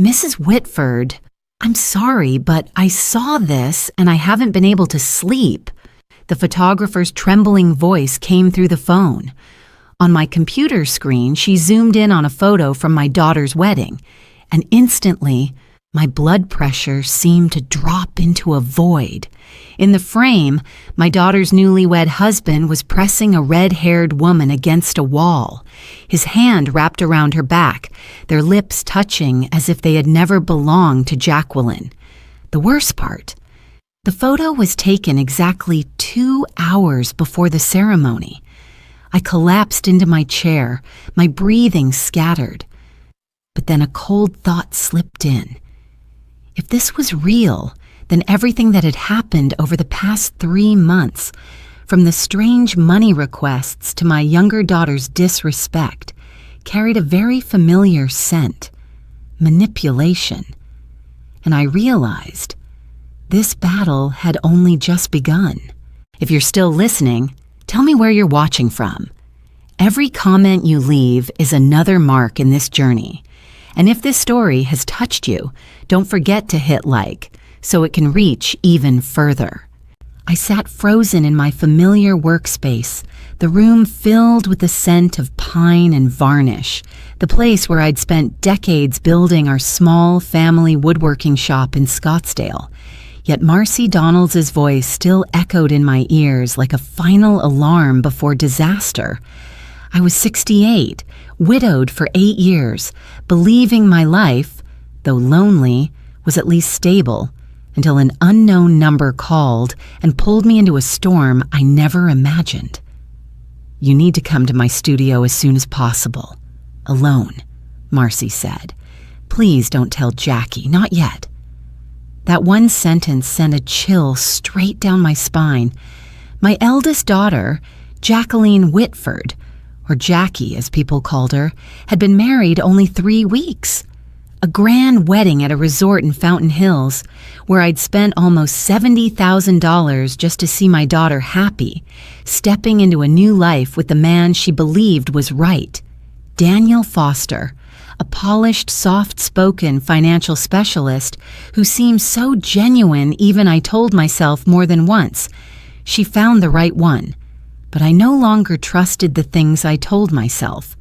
Mrs. Whitford, I'm sorry, but I saw this and I haven't been able to sleep. The photographer's trembling voice came through the phone. On my computer screen, she zoomed in on a photo from my daughter's wedding, and instantly, my blood pressure seemed to drop into a void. In the frame, my daughter's newlywed husband was pressing a red-haired woman against a wall, his hand wrapped around her back, their lips touching as if they had never belonged to Jacqueline. The worst part, the photo was taken exactly 2 hours before the ceremony. I collapsed into my chair, my breathing scattered. But then a cold thought slipped in. If this was real, then everything that had happened over the past 3 months, from the strange money requests to my younger daughter's disrespect, carried a very familiar scent: manipulation. And I realized this battle had only just begun. If you're still listening, tell me where you're watching from. Every comment you leave is another mark in this journey. And if this story has touched you, don't forget to hit like so it can reach even further. I sat frozen in my familiar workspace, the room filled with the scent of pine and varnish, the place where I'd spent decades building our small family woodworking shop in Scottsdale. Yet Marcy Donalds' voice still echoed in my ears like a final alarm before disaster. I was 68, widowed for 8 years, believing my life, though lonely, was at least stable, until an unknown number called and pulled me into a storm I never imagined. "You need to come to my studio as soon as possible. Alone," Marcy said. "Please don't tell Jackie, not yet." That one sentence sent a chill straight down my spine. My eldest daughter, Jacqueline Whitford, or Jackie as people called her, had been married only 3 weeks. A grand wedding at a resort in Fountain Hills, where I'd spent almost $70,000 just to see my daughter happy, stepping into a new life with the man she believed was right, Daniel Foster, a polished, soft-spoken financial specialist who seemed so genuine even I told myself more than once, she found the right one. But I no longer trusted the things I told myself.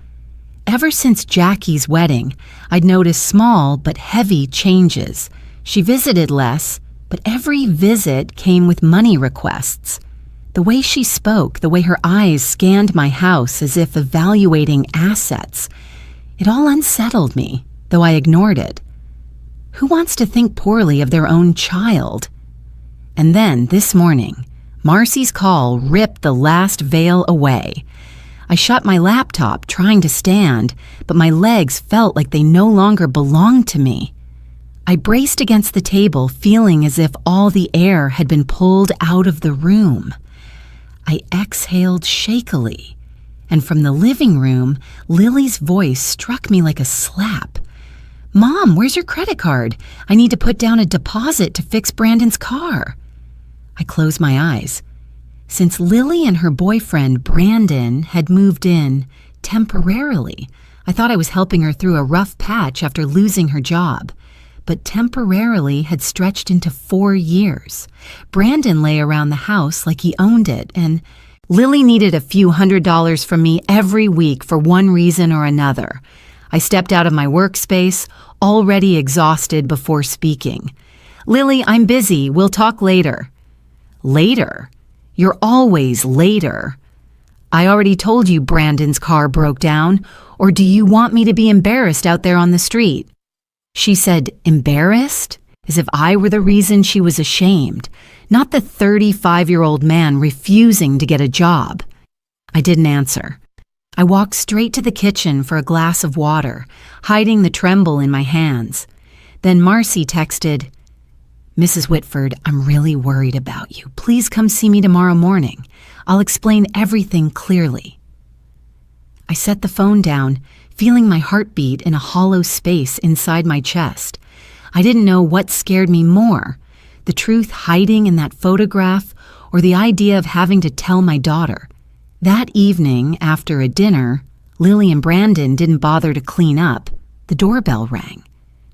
Ever since Jackie's wedding, I'd noticed small but heavy changes. She visited less, but every visit came with money requests. The way she spoke, the way her eyes scanned my house as if evaluating assets, it all unsettled me, though I ignored it. Who wants to think poorly of their own child? And then, this morning, Marcy's call ripped the last veil away. I shut my laptop, trying to stand, but my legs felt like they no longer belonged to me. I braced against the table, feeling as if all the air had been pulled out of the room. I exhaled shakily, and from the living room, Lily's voice struck me like a slap. "Mom, where's your credit card? I need to put down a deposit to fix Brandon's car." I closed my eyes. Since Lily and her boyfriend, Brandon, had moved in temporarily, I thought I was helping her through a rough patch after losing her job. But temporarily had stretched into 4 years. Brandon lay around the house like he owned it, and Lily needed a few $100s from me every week for one reason or another. I stepped out of my workspace, already exhausted before speaking. "Lily, I'm busy. We'll talk later." "Later? You're always later." "I already told you Brandon's car broke down, or do you want me to be embarrassed out there on the street?" She said, embarrassed, as if I were the reason she was ashamed, not the 35-year-old man refusing to get a job. I didn't answer. I walked straight to the kitchen for a glass of water, hiding the tremble in my hands. Then Marcy texted, "Mrs. Whitford, I'm really worried about you. Please come see me tomorrow morning. I'll explain everything clearly." I set the phone down, feeling my heartbeat in a hollow space inside my chest. I didn't know what scared me more, the truth hiding in that photograph or the idea of having to tell my daughter. That evening, after a dinner, Lily and Brandon didn't bother to clean up. The doorbell rang.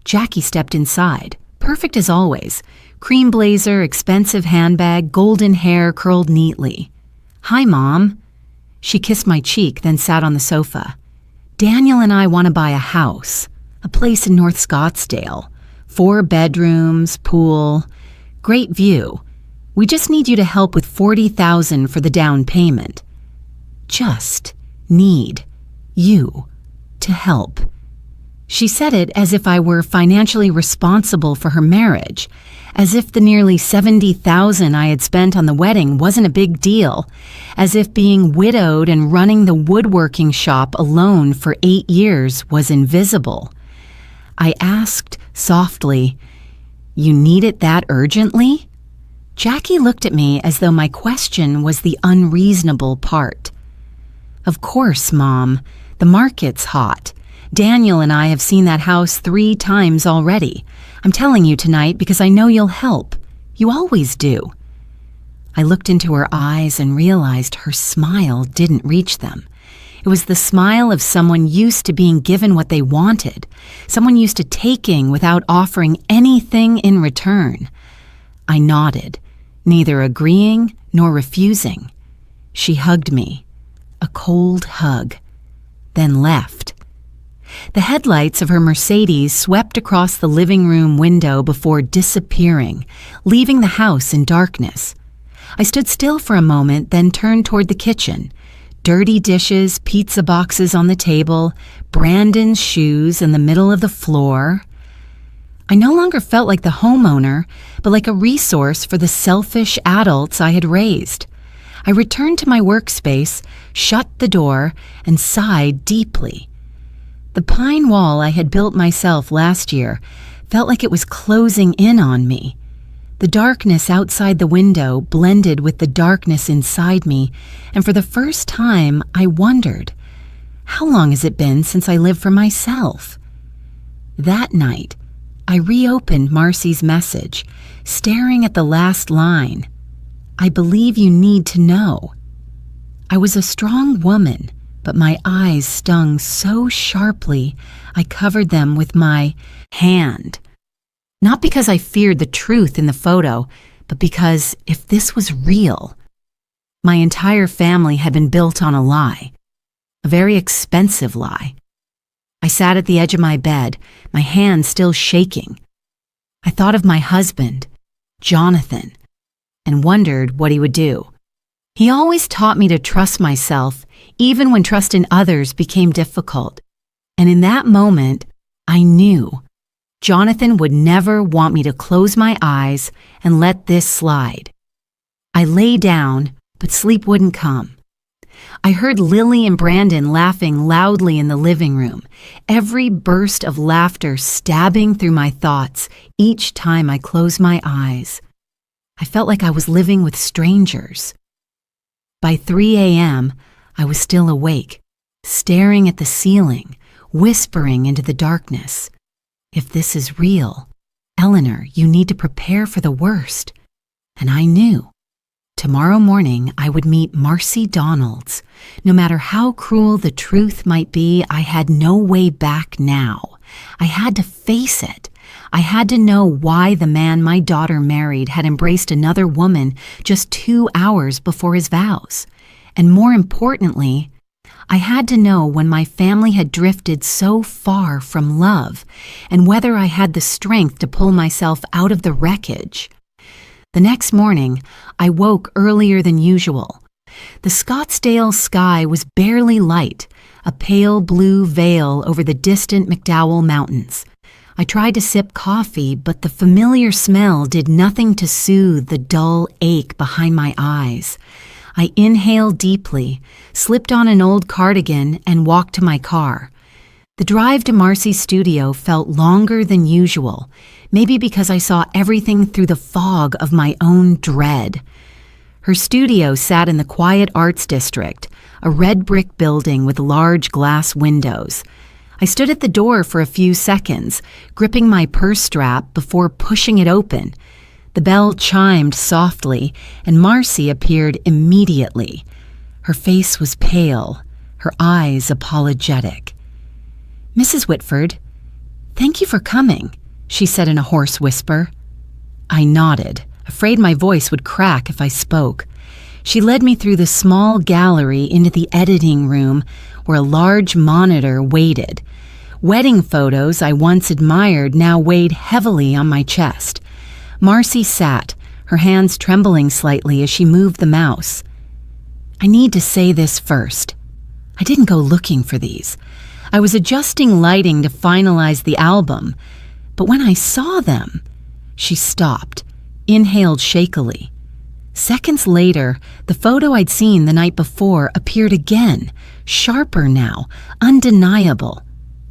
Jackie stepped inside, perfect as always. Cream blazer, expensive handbag, golden hair curled neatly. "Hi, Mom." She kissed my cheek, then sat on the sofa. "Daniel and I want to buy a house, a place in North Scottsdale. 4 bedrooms, pool, great view. We just need you to help with $40,000 for the down payment." Just need you to help. She said it as if I were financially responsible for her marriage, as if the nearly $70,000 I had spent on the wedding wasn't a big deal, as if being widowed and running the woodworking shop alone for 8 years was invisible. I asked softly, "You need it that urgently?" Jackie looked at me as though my question was the unreasonable part. "Of course, Mom. The market's hot. Daniel and I have seen that house 3 times already. I'm telling you tonight because I know you'll help. You always do." I looked into her eyes and realized her smile didn't reach them. It was the smile of someone used to being given what they wanted, someone used to taking without offering anything in return. I nodded, neither agreeing nor refusing. She hugged me, a cold hug, then left. The headlights of her Mercedes swept across the living room window before disappearing, leaving the house in darkness. I stood still for a moment, then turned toward the kitchen. Dirty dishes, pizza boxes on the table, Brandon's shoes in the middle of the floor. I no longer felt like the homeowner, but like a resource for the selfish adults I had raised. I returned to my workspace, shut the door, and sighed deeply. The pine wall I had built myself last year felt like it was closing in on me. The darkness outside the window blended with the darkness inside me, and for the first time I wondered, how long has it been since I lived for myself? That night, I reopened Marcy's message, staring at the last line. "I believe you need to know." I was a strong woman, but my eyes stung so sharply I covered them with my hand. Not because I feared the truth in the photo, but because if this was real, my entire family had been built on a lie, a very expensive lie. I sat at the edge of my bed, my hand still shaking. I thought of my husband, Jonathan, and wondered what he would do. He always taught me to trust myself, even when trust in others became difficult. And in that moment, I knew Jonathan would never want me to close my eyes and let this slide. I lay down, but sleep wouldn't come. I heard Lily and Brandon laughing loudly in the living room, every burst of laughter stabbing through my thoughts each time I closed my eyes. I felt like I was living with strangers. By 3 a.m., I was still awake, staring at the ceiling, whispering into the darkness. If this is real, Eleanor, you need to prepare for the worst. And I knew. Tomorrow morning, I would meet Marcy Donalds. No matter how cruel the truth might be, I had no way back now. I had to face it. I had to know why the man my daughter married had embraced another woman just 2 hours before his vows. And more importantly, I had to know when my family had drifted so far from love and whether I had the strength to pull myself out of the wreckage. The next morning, I woke earlier than usual. The Scottsdale sky was barely light, a pale blue veil over the distant McDowell Mountains. I tried to sip coffee, but the familiar smell did nothing to soothe the dull ache behind my eyes. I inhaled deeply, slipped on an old cardigan, and walked to my car. The drive to Marcy's studio felt longer than usual, maybe because I saw everything through the fog of my own dread. Her studio sat in the quiet arts district, a red brick building with large glass windows. I stood at the door for a few seconds, gripping my purse strap before pushing it open. The bell chimed softly, and Marcy appeared immediately. Her face was pale, her eyes apologetic. "Mrs. Whitford, thank you for coming." she said in a hoarse whisper. I nodded, afraid my voice would crack if I spoke. She led me through the small gallery into the editing room where a large monitor waited. Wedding photos I once admired now weighed heavily on my chest. Marcy sat, her hands trembling slightly as she moved the mouse. I need to say this first. I didn't go looking for these. I was adjusting lighting to finalize the album, but when I saw them, she stopped, inhaled shakily. Seconds later, the photo I'd seen the night before appeared again, sharper now, undeniable.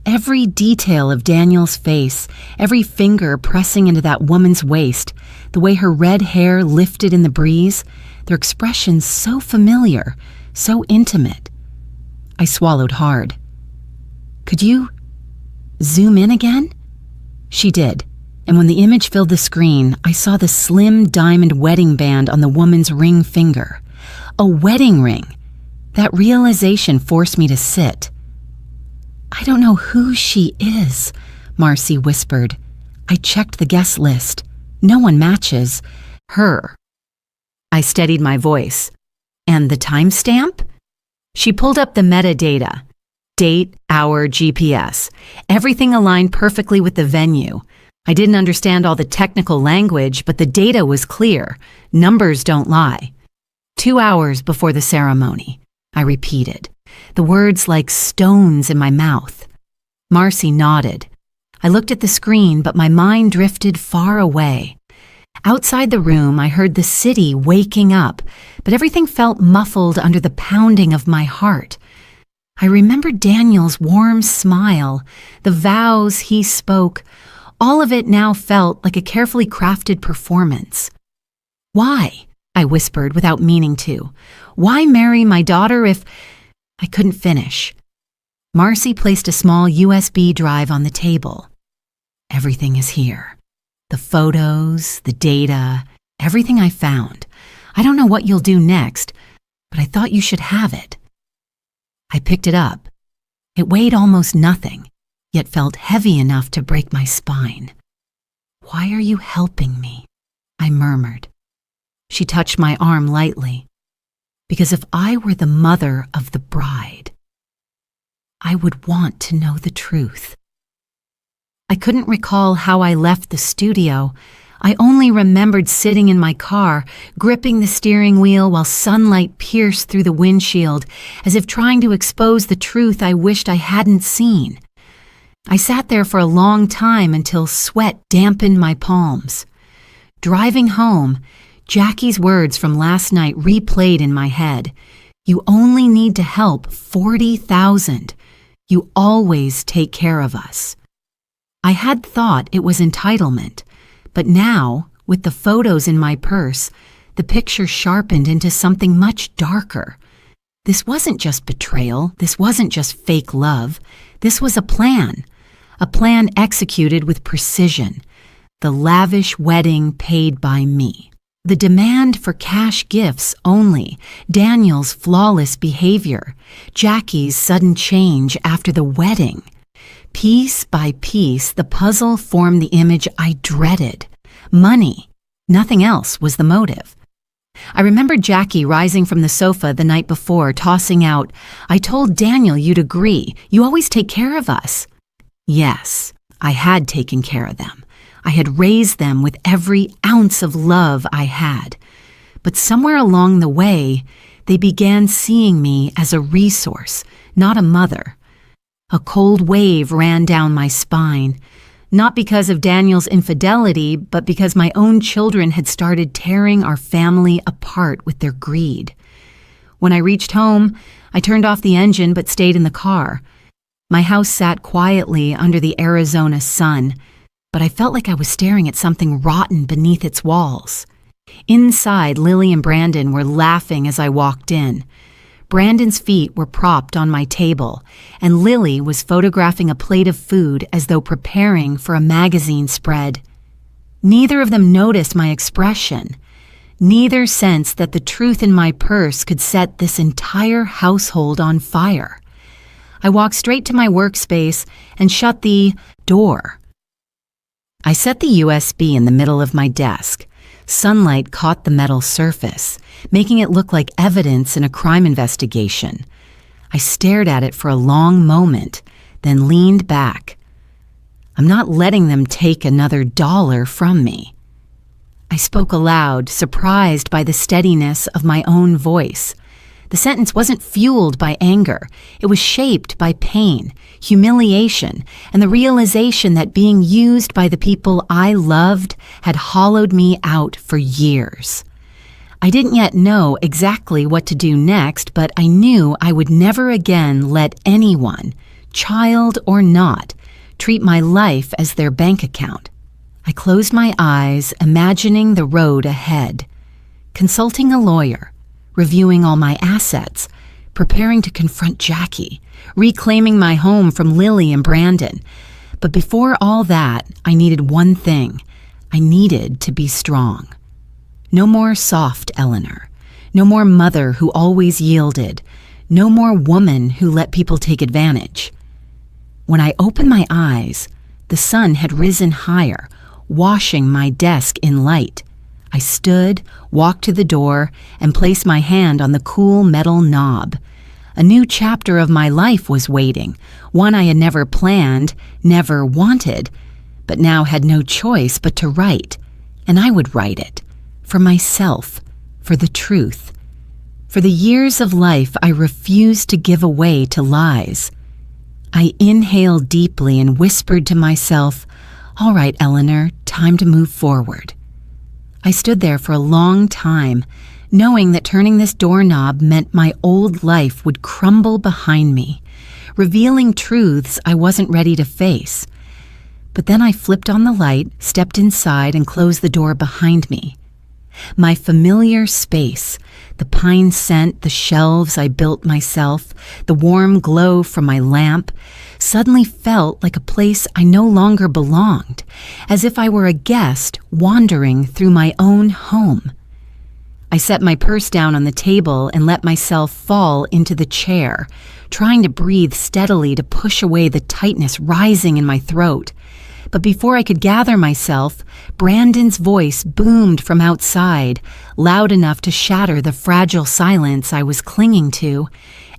Every detail of Daniel's face, every finger pressing into that woman's waist, the way her red hair lifted in the breeze, their expressions so familiar, so intimate. I swallowed hard. Could you zoom in again? She did, and when the image filled the screen, I saw the slim diamond wedding band on the woman's ring finger. A wedding ring. That realization forced me to sit. I don't know who she is, Marcy whispered. I checked the guest list. No one matches her. I steadied my voice. And the timestamp? She pulled up the metadata. Date, hour, GPS. Everything aligned perfectly with the venue. I didn't understand all the technical language, but the data was clear. Numbers don't lie. 2 hours before the ceremony, I repeated, the words like stones in my mouth. Marcy nodded. I looked at the screen, but my mind drifted far away. Outside the room, I heard the city waking up, but everything felt muffled under the pounding of my heart. I remembered Daniel's warm smile, the vows he spoke. All of it now felt like a carefully crafted performance. Why? I whispered without meaning to. Why marry my daughter if... I couldn't finish. Marcy placed a small USB drive on the table. Everything is here. The photos, the data, everything I found. I don't know what you'll do next, but I thought you should have it. I picked it up. It weighed almost nothing, yet felt heavy enough to break my spine. Why are you helping me? I murmured. She touched my arm lightly. Because if I were the mother of the bride, I would want to know the truth. I couldn't recall how I left the studio. I only remembered sitting in my car, gripping the steering wheel while sunlight pierced through the windshield, as if trying to expose the truth I wished I hadn't seen. I sat there for a long time until sweat dampened my palms. Driving home, Jackie's words from last night replayed in my head. You only need to help 40,000. You always take care of us. I had thought it was entitlement, but now, with the photos in my purse, the picture sharpened into something much darker. This wasn't just betrayal. This wasn't just fake love. This was a plan executed with precision. The lavish wedding paid by me. The demand for cash gifts only, Daniel's flawless behavior, Jackie's sudden change after the wedding. Piece by piece, the puzzle formed the image I dreaded. Money. Nothing else was the motive. I remembered Jackie rising from the sofa the night before, tossing out, I told Daniel you'd agree. You always take care of us. Yes, I had taken care of them. I had raised them with every ounce of love I had. But somewhere along the way, they began seeing me as a resource, not a mother. A cold wave ran down my spine, not because of Daniel's infidelity, but because my own children had started tearing our family apart with their greed. When I reached home, I turned off the engine but stayed in the car. My house sat quietly under the Arizona sun, but I felt like I was staring at something rotten beneath its walls. Inside, Lily and Brandon were laughing as I walked in. Brandon's feet were propped on my table, and Lily was photographing a plate of food as though preparing for a magazine spread. Neither of them noticed my expression. Neither sensed that the truth in my purse could set this entire household on fire. I walked straight to my workspace and shut the door. I set the USB in the middle of my desk. Sunlight caught the metal surface, making it look like evidence in a crime investigation. I stared at it for a long moment, then leaned back. I'm not letting them take another dollar from me. I spoke aloud, surprised by the steadiness of my own voice. The sentence wasn't fueled by anger. It was shaped by pain, humiliation, and the realization that being used by the people I loved had hollowed me out for years. I didn't yet know exactly what to do next, but I knew I would never again let anyone, child or not, treat my life as their bank account. I closed my eyes, imagining the road ahead, consulting a lawyer, reviewing all my assets, preparing to confront Jackie, reclaiming my home from Lily and Brandon. But before all that, I needed one thing. I needed to be strong. No more soft Eleanor. No more mother who always yielded. No more woman who let people take advantage. When I opened my eyes, the sun had risen higher, washing my desk in light. I stood, walked to the door, and placed my hand on the cool metal knob. A new chapter of my life was waiting, one I had never planned, never wanted, but now had no choice but to write. And I would write it. For myself, for the truth. For the years of life I refused to give away to lies. I inhaled deeply and whispered to myself, "All right, Eleanor, time to move forward." I stood there for a long time, knowing that turning this doorknob meant my old life would crumble behind me, revealing truths I wasn't ready to face. But then I flipped on the light, stepped inside, and closed the door behind me. My familiar space, the pine scent, the shelves I built myself, the warm glow from my lamp, suddenly felt like a place I no longer belonged, as if I were a guest wandering through my own home. I set my purse down on the table and let myself fall into the chair, trying to breathe steadily to push away the tightness rising in my throat. But before I could gather myself, Brandon's voice boomed from outside, loud enough to shatter the fragile silence I was clinging to.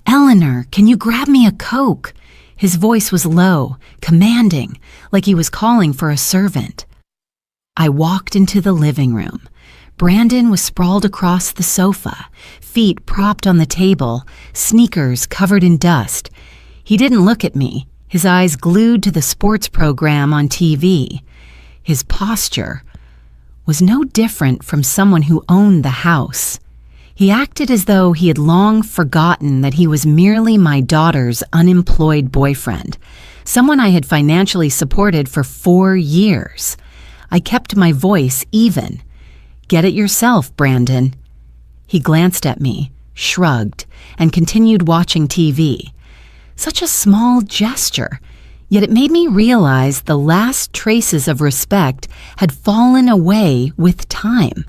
"Eleanor, can you grab me a Coke?" His voice was low, commanding, like he was calling for a servant. I walked into the living room. Brandon was sprawled across the sofa, feet propped on the table, sneakers covered in dust. He didn't look at me, his eyes glued to the sports program on TV. His posture was no different from someone who owned the house. He acted as though he had long forgotten that he was merely my daughter's unemployed boyfriend, someone I had financially supported for 4 years. I kept my voice even. "Get it yourself, Brandon." He glanced at me, shrugged, and continued watching TV. Such a small gesture, yet it made me realize the last traces of respect had fallen away with time.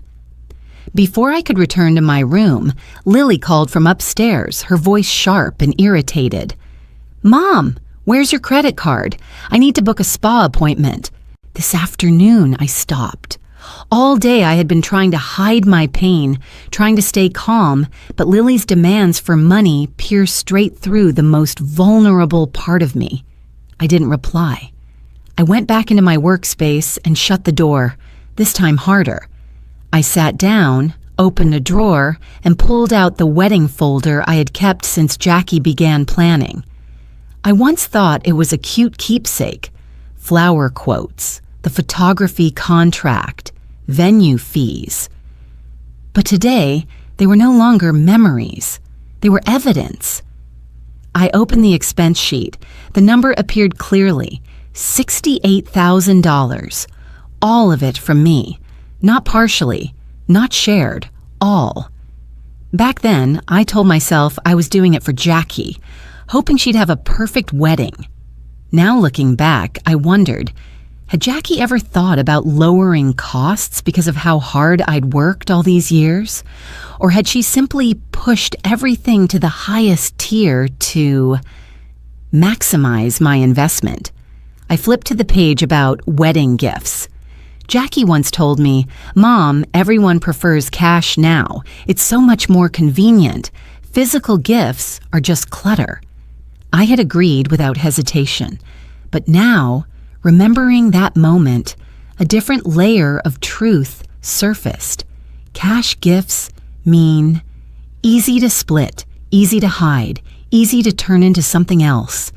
Before I could return to my room, Lily called from upstairs, her voice sharp and irritated. "Mom, where's your credit card? I need to book a spa appointment." "This afternoon," I stopped. All day I had been trying to hide my pain, trying to stay calm, but Lily's demands for money pierced straight through the most vulnerable part of me. I didn't reply. I went back into my workspace and shut the door, this time harder. I sat down, opened a drawer, and pulled out the wedding folder I had kept since Jackie began planning. I once thought it was a cute keepsake. Flower quotes, the photography contract, venue fees. But today, they were no longer memories. They were evidence. I opened the expense sheet. The number appeared clearly, $68,000. All of it from me. Not partially, not shared, all. Back then, I told myself I was doing it for Jackie, hoping she'd have a perfect wedding. Now looking back, I wondered, had Jackie ever thought about lowering costs because of how hard I'd worked all these years? Or had she simply pushed everything to the highest tier to maximize my investment? I flipped to the page about wedding gifts. Jackie once told me, "Mom, everyone prefers cash now. It's so much more convenient. Physical gifts are just clutter." I had agreed without hesitation. But now, remembering that moment, a different layer of truth surfaced. Cash gifts mean easy to split, easy to hide, easy to turn into something else.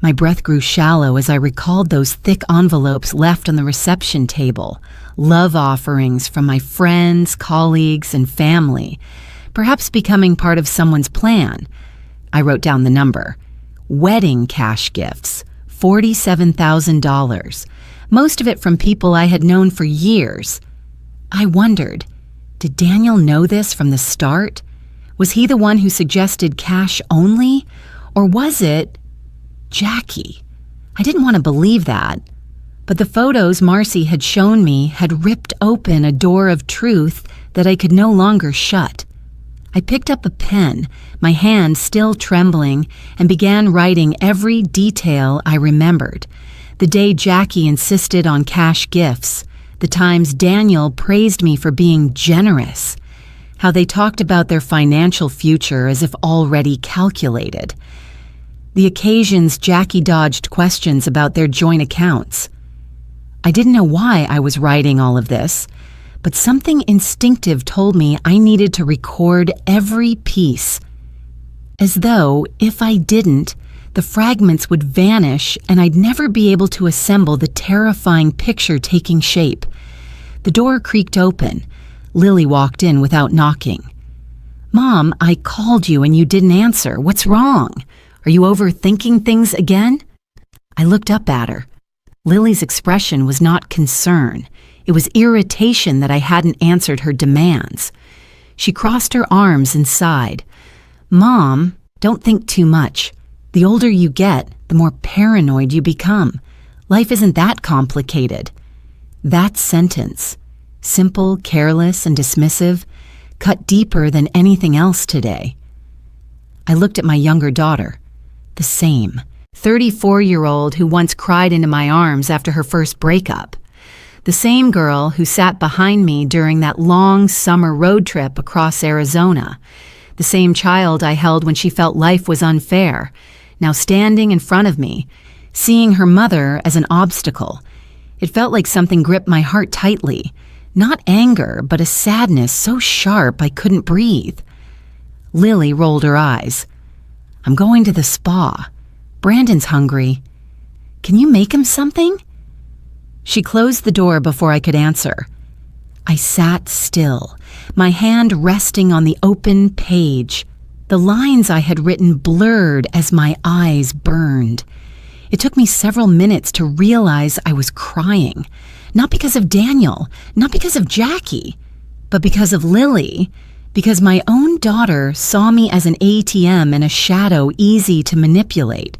My breath grew shallow as I recalled those thick envelopes left on the reception table, love offerings from my friends, colleagues, and family, perhaps becoming part of someone's plan. I wrote down the number. Wedding cash gifts, $47,000, most of it from people I had known for years. I wondered, did Daniel know this from the start? Was he the one who suggested cash only? Or was it Jackie? I didn't want to believe that. But the photos Marcy had shown me had ripped open a door of truth that I could no longer shut. I picked up a pen, my hand still trembling, and began writing every detail I remembered. The day Jackie insisted on cash gifts, the times Daniel praised me for being generous, how they talked about their financial future as if already calculated, the occasions Jackie dodged questions about their joint accounts. I didn't know why I was writing all of this, but something instinctive told me I needed to record every piece, as though, if I didn't, the fragments would vanish and I'd never be able to assemble the terrifying picture taking shape. The door creaked open. Lily walked in without knocking. "Mom, I called you and you didn't answer. What's wrong? Are you overthinking things again?" I looked up at her. Lily's expression was not concern. It was irritation that I hadn't answered her demands. She crossed her arms and sighed. "Mom, don't think too much. The older you get, the more paranoid you become. Life isn't that complicated." That sentence, simple, careless, and dismissive, cut deeper than anything else today. I looked at my younger daughter. The same, 34-year-old who once cried into my arms after her first breakup. The same girl who sat behind me during that long summer road trip across Arizona. The same child I held when she felt life was unfair, now standing in front of me, seeing her mother as an obstacle. It felt like something gripped my heart tightly. Not anger, but a sadness so sharp I couldn't breathe. Lily rolled her eyes. "I'm going to the spa. Brandon's hungry. Can you make him something?" She closed the door before I could answer. I sat still, my hand resting on the open page. The lines I had written blurred as my eyes burned. It took me several minutes to realize I was crying, not because of Daniel, not because of Jackie, but because of Lily, because my own daughter saw me as an ATM and a shadow easy to manipulate.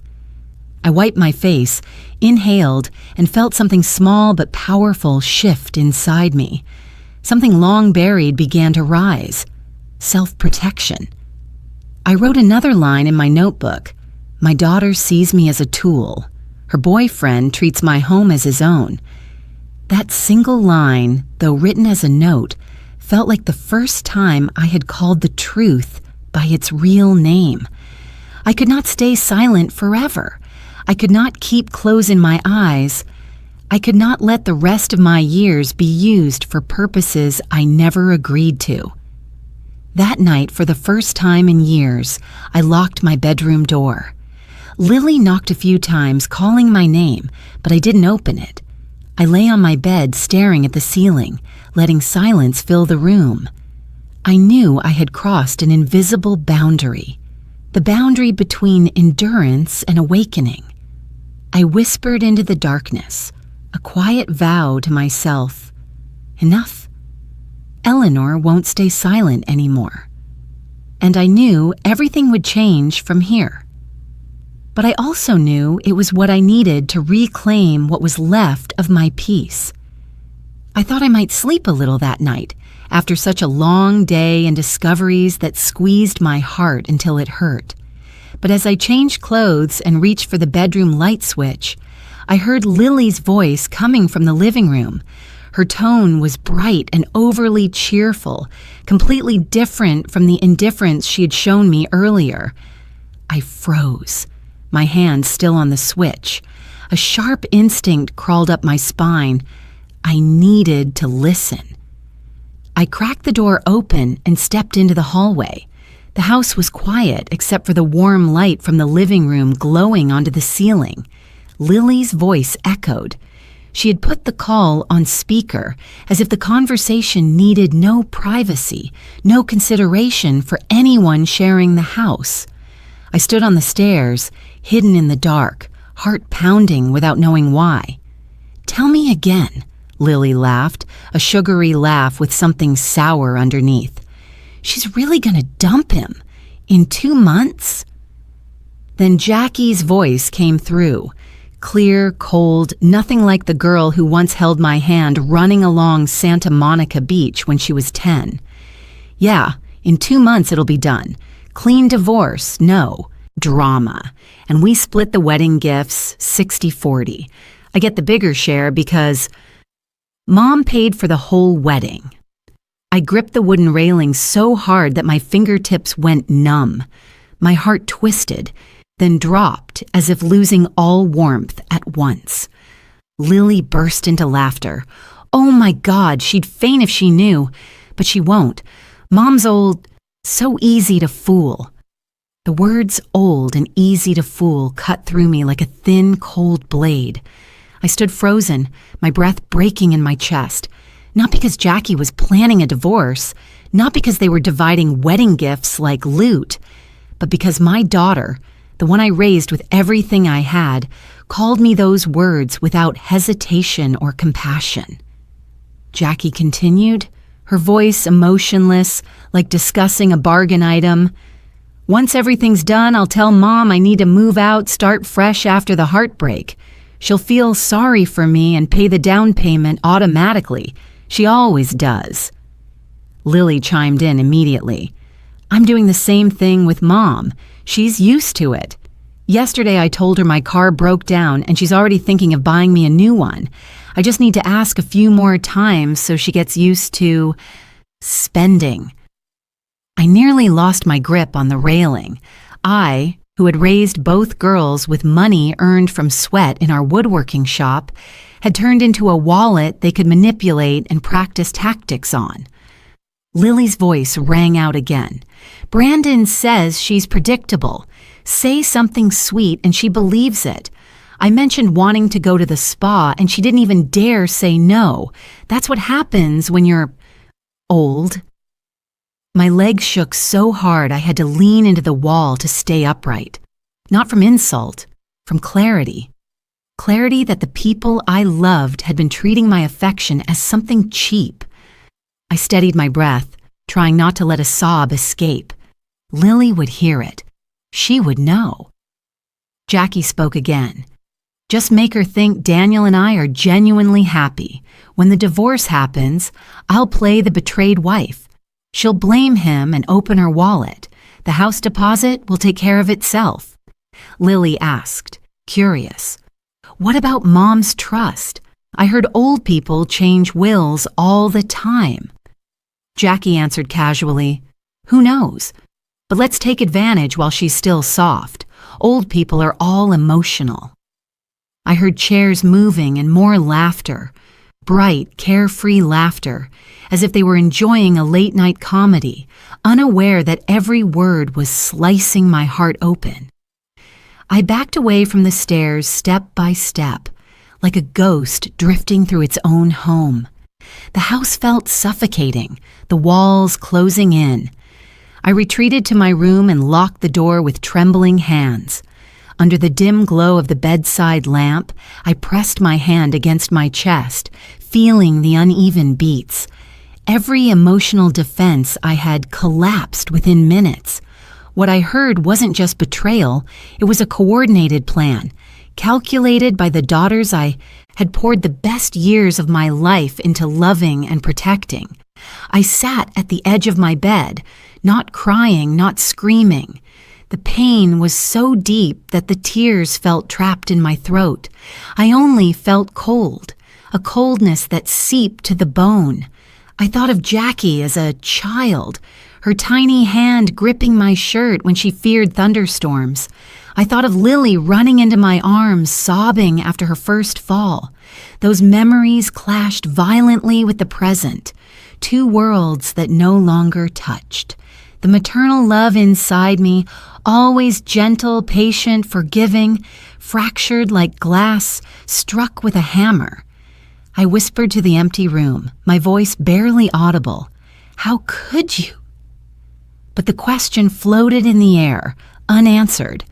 I wiped my face, inhaled, and felt something small but powerful shift inside me. Something long buried began to rise. Self-protection. I wrote another line in my notebook. My daughter sees me as a tool. Her boyfriend treats my home as his own. That single line, though written as a note, felt like the first time I had called the truth by its real name. I could not stay silent forever. I could not keep closing my eyes. I could not let the rest of my years be used for purposes I never agreed to. That night, for the first time in years, I locked my bedroom door. Lily knocked a few times, calling my name, but I didn't open it. I lay on my bed staring at the ceiling, letting silence fill the room. I knew I had crossed an invisible boundary, the boundary between endurance and awakening. I whispered into the darkness, a quiet vow to myself. Enough. Eleanor won't stay silent anymore. And I knew everything would change from here. But I also knew it was what I needed to reclaim what was left of my peace. I thought I might sleep a little that night, after such a long day and discoveries that squeezed my heart until it hurt. But as I changed clothes and reached for the bedroom light switch, I heard Lily's voice coming from the living room. Her tone was bright and overly cheerful, completely different from the indifference she had shown me earlier. I froze, my hand still on the switch. A sharp instinct crawled up my spine. I needed to listen. I cracked the door open and stepped into the hallway. The house was quiet except for the warm light from the living room glowing onto the ceiling. Lily's voice echoed. She had put the call on speaker, as if the conversation needed no privacy, no consideration for anyone sharing the house. I stood on the stairs, hidden in the dark, heart pounding without knowing why. "Tell me again," Lily laughed, a sugary laugh with something sour underneath. "She's really gonna dump him? In 2 months?" Then Jackie's voice came through. Clear, cold, nothing like the girl who once held my hand running along Santa Monica Beach when she was 10. "Yeah, in 2 months it'll be done. Clean divorce, no. Drama. And we split the wedding gifts 60-40. I get the bigger share because Mom paid for the whole wedding." I gripped the wooden railing so hard that my fingertips went numb. My heart twisted, then dropped as if losing all warmth at once. Lily burst into laughter. Oh my God, she'd faint if she knew, but she won't. Mom's old, so easy to fool. The words old and easy to fool cut through me like a thin, cold blade. I stood frozen, my breath breaking in my chest. Not because Jackie was planning a divorce, not because they were dividing wedding gifts like loot, but because my daughter, the one I raised with everything I had, called me those words without hesitation or compassion. Jackie continued, her voice emotionless, like discussing a bargain item. "Once everything's done, I'll tell Mom I need to move out, start fresh after the heartbreak. She'll feel sorry for me and pay the down payment automatically. She always does." Lily chimed in immediately. "I'm doing the same thing with Mom. She's used to it. Yesterday I told her my car broke down and she's already thinking of buying me a new one. I just need to ask a few more times so she gets used to spending." I nearly lost my grip on the railing. I, who had raised both girls with money earned from sweat in our woodworking shop, had turned into a wallet they could manipulate and practice tactics on. Lily's voice rang out again. "Brandon says she's predictable. Say something sweet and she believes it. I mentioned wanting to go to the spa and she didn't even dare say no. That's what happens when you're old." My legs shook so hard I had to lean into the wall to stay upright. Not from insult, from clarity. Clarity that the people I loved had been treating my affection as something cheap. I steadied my breath, trying not to let a sob escape. Lily would hear it. She would know. Jackie spoke again. "Just make her think Daniel and I are genuinely happy. When the divorce happens, I'll play the betrayed wife. She'll blame him and open her wallet. The house deposit will take care of itself." Lily asked, curious. "What about Mom's trust? I heard old people change wills all the time." Jackie answered casually, "Who knows? But let's take advantage while she's still soft. Old people are all emotional." I heard chairs moving and more laughter. Bright, carefree laughter, as if they were enjoying a late-night comedy, unaware that every word was slicing my heart open. I backed away from the stairs step by step, like a ghost drifting through its own home. The house felt suffocating, the walls closing in. I retreated to my room and locked the door with trembling hands. Under the dim glow of the bedside lamp, I pressed my hand against my chest, feeling the uneven beats. Every emotional defense I had collapsed within minutes. What I heard wasn't just betrayal, it was a coordinated plan, calculated by the daughters I had poured the best years of my life into loving and protecting. I sat at the edge of my bed, not crying, not screaming. The pain was so deep that the tears felt trapped in my throat. I only felt cold, a coldness that seeped to the bone. I thought of Jackie as a child, her tiny hand gripping my shirt when she feared thunderstorms. I thought of Lily running into my arms, sobbing after her first fall. Those memories clashed violently with the present, two worlds that no longer touched. The maternal love inside me, always gentle, patient, forgiving, fractured like glass, struck with a hammer. I whispered to the empty room, my voice barely audible. How could you? But the question floated in the air, unanswered.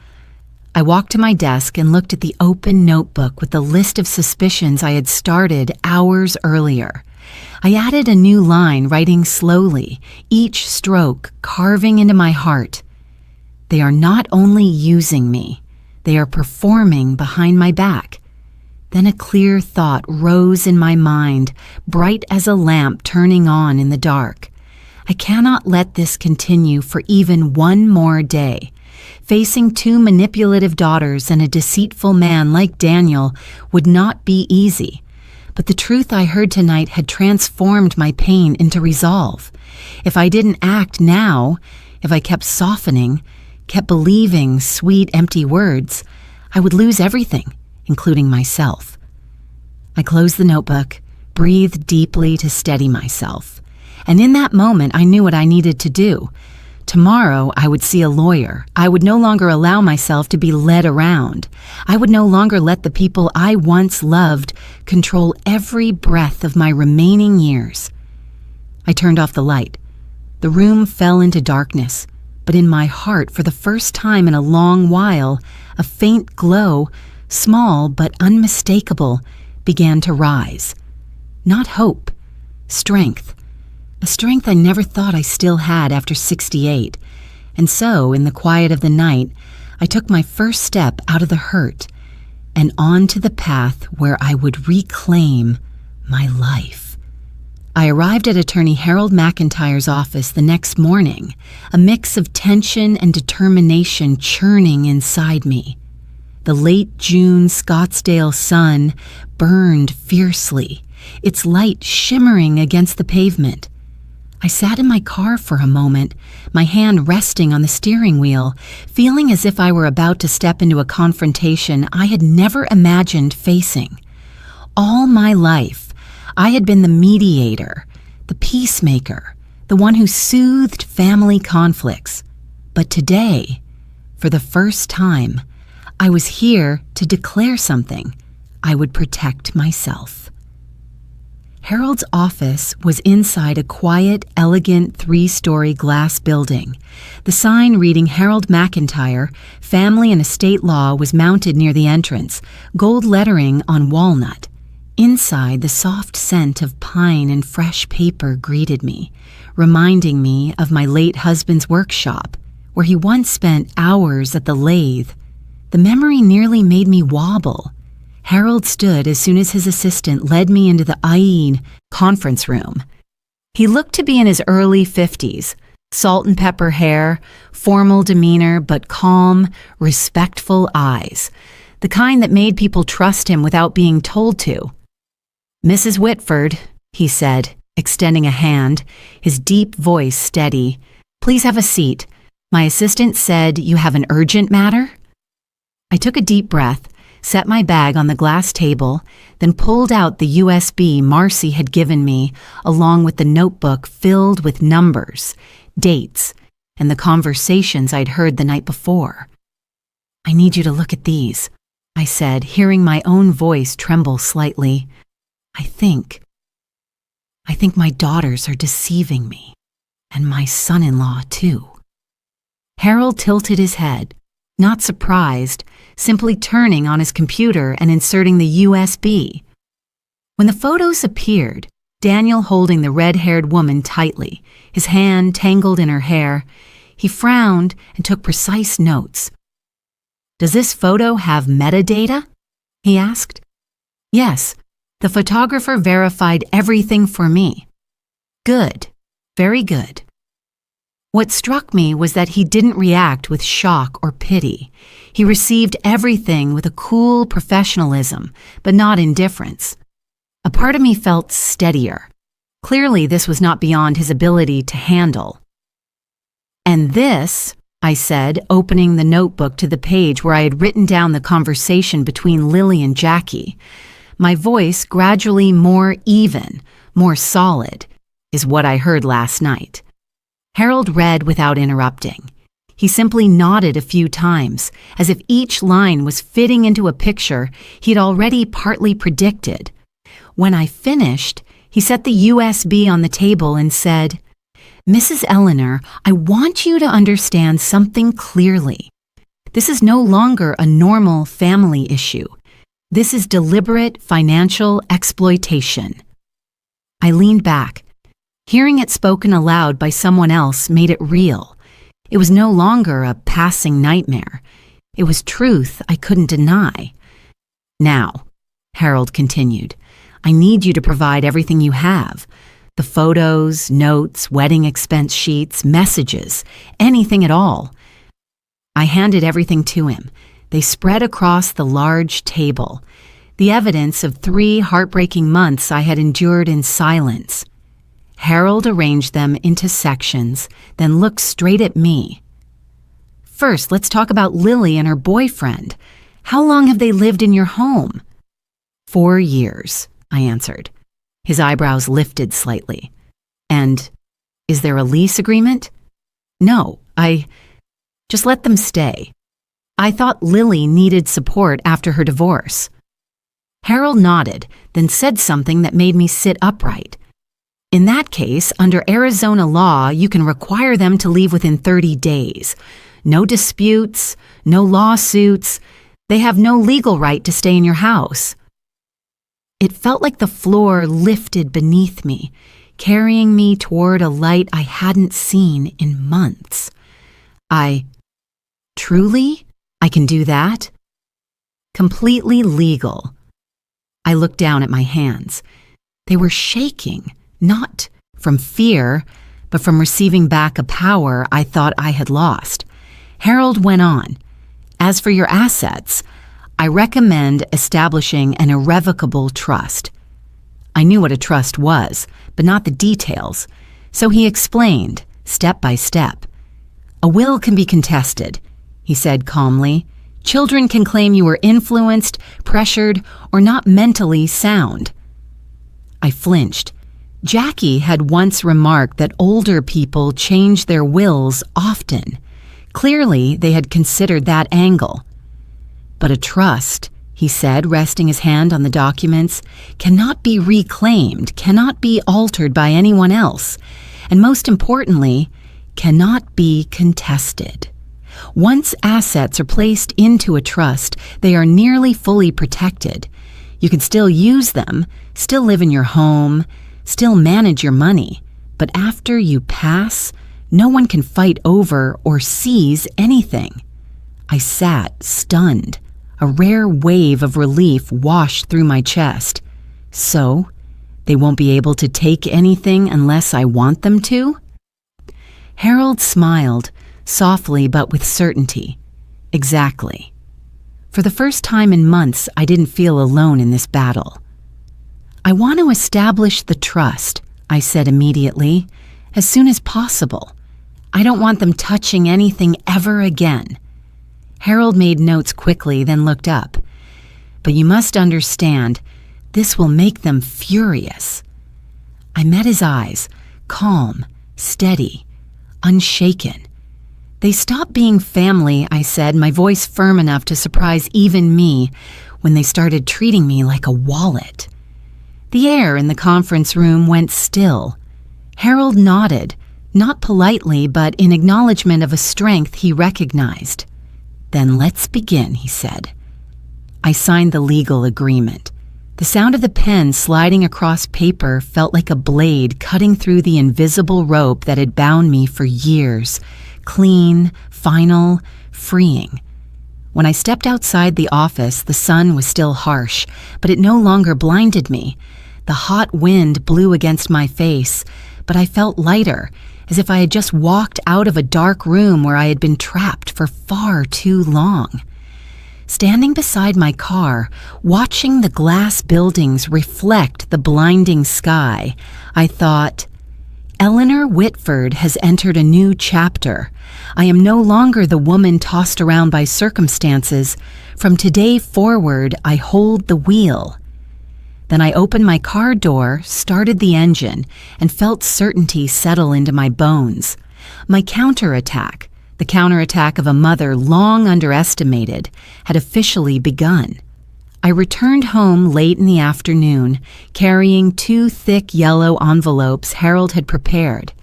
I walked to my desk and looked at the open notebook with the list of suspicions I had started hours earlier. I added a new line, writing slowly, each stroke carving into my heart. They are not only using me, they are performing behind my back. Then a clear thought rose in my mind, bright as a lamp turning on in the dark. I cannot let this continue for even one more day. Facing two manipulative daughters and a deceitful man like Daniel would not be easy. But the truth I heard tonight had transformed my pain into resolve. If I didn't act now, if I kept softening, kept believing sweet, empty words, I would lose everything, including myself. I closed the notebook, breathed deeply to steady myself. And in that moment, I knew what I needed to do. Tomorrow, I would see a lawyer. I would no longer allow myself to be led around. I would no longer let the people I once loved control every breath of my remaining years. I turned off the light. The room fell into darkness, but in my heart, for the first time in a long while, a faint glow, small but unmistakable, began to rise. Not hope, strength. A strength I never thought I still had after 68. And so, in the quiet of the night, I took my first step out of the hurt and onto the path where I would reclaim my life. I arrived at attorney Harold McIntyre's office the next morning, a mix of tension and determination churning inside me. The late June Scottsdale sun burned fiercely, its light shimmering against the pavement. I sat in my car for a moment, my hand resting on the steering wheel, feeling as if I were about to step into a confrontation I had never imagined facing. All my life, I had been the mediator, the peacemaker, the one who soothed family conflicts. But today, for the first time, I was here to declare something. I would protect myself. Harold's office was inside a quiet, elegant 3-story glass building. The sign reading Harold McIntyre, Family and Estate Law was mounted near the entrance, gold lettering on walnut. Inside, the soft scent of pine and fresh paper greeted me, reminding me of my late husband's workshop, where he once spent hours at the lathe. The memory nearly made me wobble. Harold stood as soon as his assistant led me into the IE conference room. He looked to be in his early 50s, salt and pepper hair, formal demeanor, but calm, respectful eyes, the kind that made people trust him without being told to. "Mrs. Whitford," he said, extending a hand, his deep voice steady. "Please have a seat. My assistant said you have an urgent matter?" I took a deep breath, set my bag on the glass table, then pulled out the USB Marcy had given me, along with the notebook filled with numbers, dates, and the conversations I'd heard the night before. "I need you to look at these," I said, hearing my own voice tremble slightly. I think my daughters are deceiving me, and my son-in-law too." Harold tilted his head, not surprised, simply turning on his computer and inserting the USB. When the photos appeared, Daniel holding the red-haired woman tightly, his hand tangled in her hair, he frowned and took precise notes. "Does this photo have metadata?" he asked. "Yes, the photographer verified everything for me." "Good, very good." What struck me was that he didn't react with shock or pity. He received everything with a cool professionalism, but not indifference. A part of me felt steadier. Clearly, this was not beyond his ability to handle. "And this," I said, opening the notebook to the page where I had written down the conversation between Lily and Jackie, my voice gradually more even, more solid, "is what I heard last night." Harold read without interrupting. He simply nodded a few times, as if each line was fitting into a picture he'd already partly predicted. When I finished, he set the USB on the table and said, "Mrs. Eleanor, I want you to understand something clearly. This is no longer a normal family issue. This is deliberate financial exploitation." I leaned back. Hearing it spoken aloud by someone else made it real. It was no longer a passing nightmare. It was truth I couldn't deny. "Now," Harold continued, "I need you to provide everything you have. The photos, notes, wedding expense sheets, messages, anything at all." I handed everything to him. They spread across the large table, the evidence of 3 heartbreaking months I had endured in silence. Harold arranged them into sections, then looked straight at me. "First, let's talk about Lily and her boyfriend. How long have they lived in your home?" 4 years, I answered. His eyebrows lifted slightly. "And is there a lease agreement?" "No, just let them stay. I thought Lily needed support after her divorce." Harold nodded, then said something that made me sit upright. "In that case, under Arizona law, you can require them to leave within 30 days. No disputes, no lawsuits. They have no legal right to stay in your house." It felt like the floor lifted beneath me, carrying me toward a light I hadn't seen in months. Truly? I can do that? Completely legal. I looked down at my hands. They were shaking, not from fear, but from receiving back a power I thought I had lost. Harold went on, "As for your assets, I recommend establishing an irrevocable trust." I knew what a trust was, but not the details, so he explained, step by step. "A will can be contested," he said calmly. "Children can claim you were influenced, pressured, or not mentally sound." I flinched. Jackie had once remarked that older people change their wills often. Clearly, they had considered that angle. "But a trust," he said, resting his hand on the documents, "cannot be reclaimed, cannot be altered by anyone else, and most importantly, cannot be contested. Once assets are placed into a trust, they are nearly fully protected. You can still use them, still live in your home, still manage your money, but after you pass, no one can fight over or seize anything." I sat, stunned. A rare wave of relief washed through my chest. "So, they won't be able to take anything unless I want them to?" Harold smiled, softly but with certainty. "Exactly." For the first time in months, I didn't feel alone in this battle. "I want to establish the trust," I said immediately, "as soon as possible. I don't want them touching anything ever again." Harold made notes quickly, then looked up. "But you must understand, this will make them furious." I met his eyes, calm, steady, unshaken. "They stopped being family," I said, my voice firm enough to surprise even me, "when they started treating me like a wallet." The air in the conference room went still. Harold nodded, not politely, but in acknowledgement of a strength he recognized. "Then let's begin," he said. I signed the legal agreement. The sound of the pen sliding across paper felt like a blade cutting through the invisible rope that had bound me for years. Clean, final, freeing. When I stepped outside the office, the sun was still harsh, but it no longer blinded me. The hot wind blew against my face, but I felt lighter, as if I had just walked out of a dark room where I had been trapped for far too long. Standing beside my car, watching the glass buildings reflect the blinding sky, I thought, Eleanor Whitford has entered a new chapter. I am no longer the woman tossed around by circumstances. From today forward, I hold the wheel. Then I opened my car door, started the engine, and felt certainty settle into my bones. My counterattack, the counterattack of a mother long underestimated, had officially begun. I returned home late in the afternoon, carrying 2 thick yellow envelopes Harold had prepared.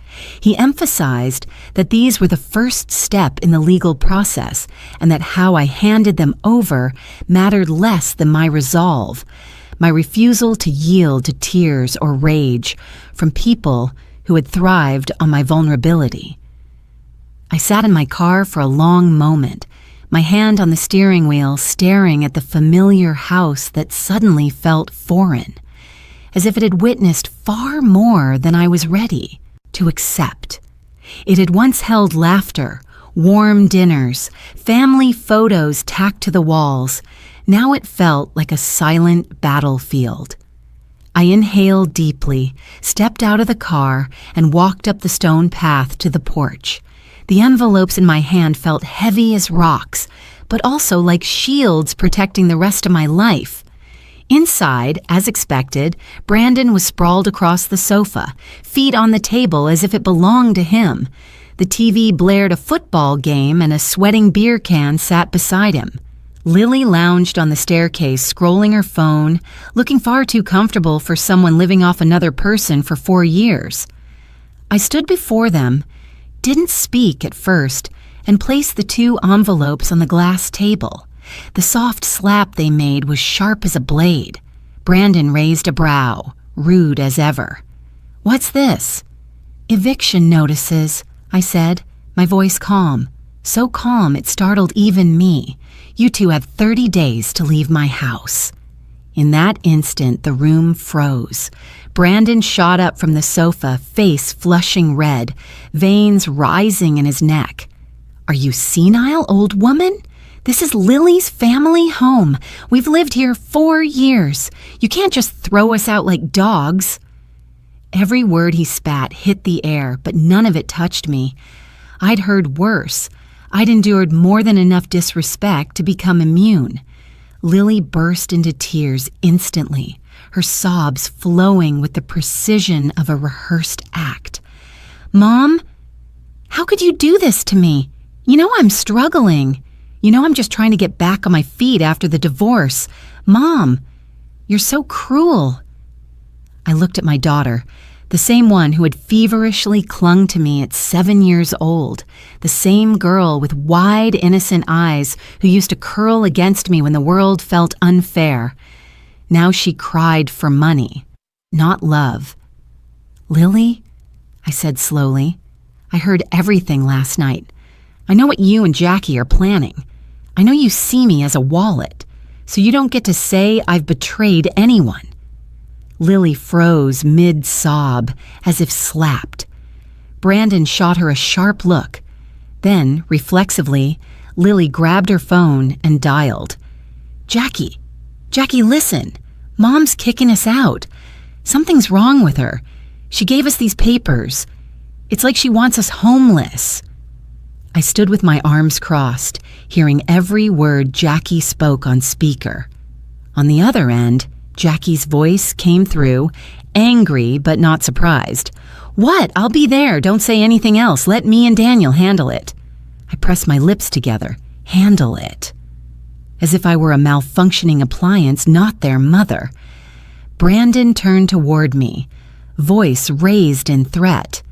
He emphasized that these were the first step in the legal process, and that how I handed them over mattered less than my resolve, my refusal to yield to tears or rage from people who had thrived on my vulnerability. I sat in my car for a long moment, my hand on the steering wheel staring at the familiar house that suddenly felt foreign, as if it had witnessed far more than I was ready to accept. It had once held laughter, warm dinners, family photos tacked to the walls. Now it felt like a silent battlefield. I inhaled deeply, stepped out of the car, and walked up the stone path to the porch. The envelopes in my hand felt heavy as rocks, but also like shields protecting the rest of my life. Inside, as expected, Brandon was sprawled across the sofa, feet on the table as if it belonged to him. The TV blared a football game and a sweating beer can sat beside him. Lily lounged on the staircase, scrolling her phone, looking far too comfortable for someone living off another person for 4 years. I stood before them, didn't speak at first, and placed the 2 envelopes on the glass table. The soft slap they made was sharp as a blade. Brandon raised a brow, rude as ever. "What's this?" "Eviction notices," I said, my voice calm. So calm it startled even me. "You 2 have 30 days to leave my house." In that instant, the room froze. Brandon shot up from the sofa, face flushing red, veins rising in his neck. "Are you senile, old woman? This is Lily's family home. We've lived here 4 years. You can't just throw us out like dogs." Every word he spat hit the air, but none of it touched me. I'd heard worse. I'd endured more than enough disrespect to become immune. Lily burst into tears instantly, her sobs flowing with the precision of a rehearsed act. "Mom, how could you do this to me? You know I'm struggling. You know I'm just trying to get back on my feet after the divorce. Mom, you're so cruel." I looked at my daughter, the same one who had feverishly clung to me at 7 years old, the same girl with wide, innocent eyes who used to curl against me when the world felt unfair. Now she cried for money, not love. "Lily," I said slowly, "I heard everything last night. I know what you and Jackie are planning. I know you see me as a wallet, so you don't get to say I've betrayed anyone." Lily froze mid-sob, as if slapped. Brandon shot her a sharp look. Then, reflexively, Lily grabbed her phone and dialed. Jackie, listen. Mom's kicking us out. Something's wrong with her. She gave us these papers. It's like she wants us homeless." I stood with my arms crossed, hearing every word Jackie spoke on speaker. On the other end, Jackie's voice came through, angry but not surprised. "What? I'll be there. Don't say anything else. Let me and Daniel handle it." I pressed my lips together. Handle it. As if I were a malfunctioning appliance, not their mother. Brandon turned toward me, voice raised in threat.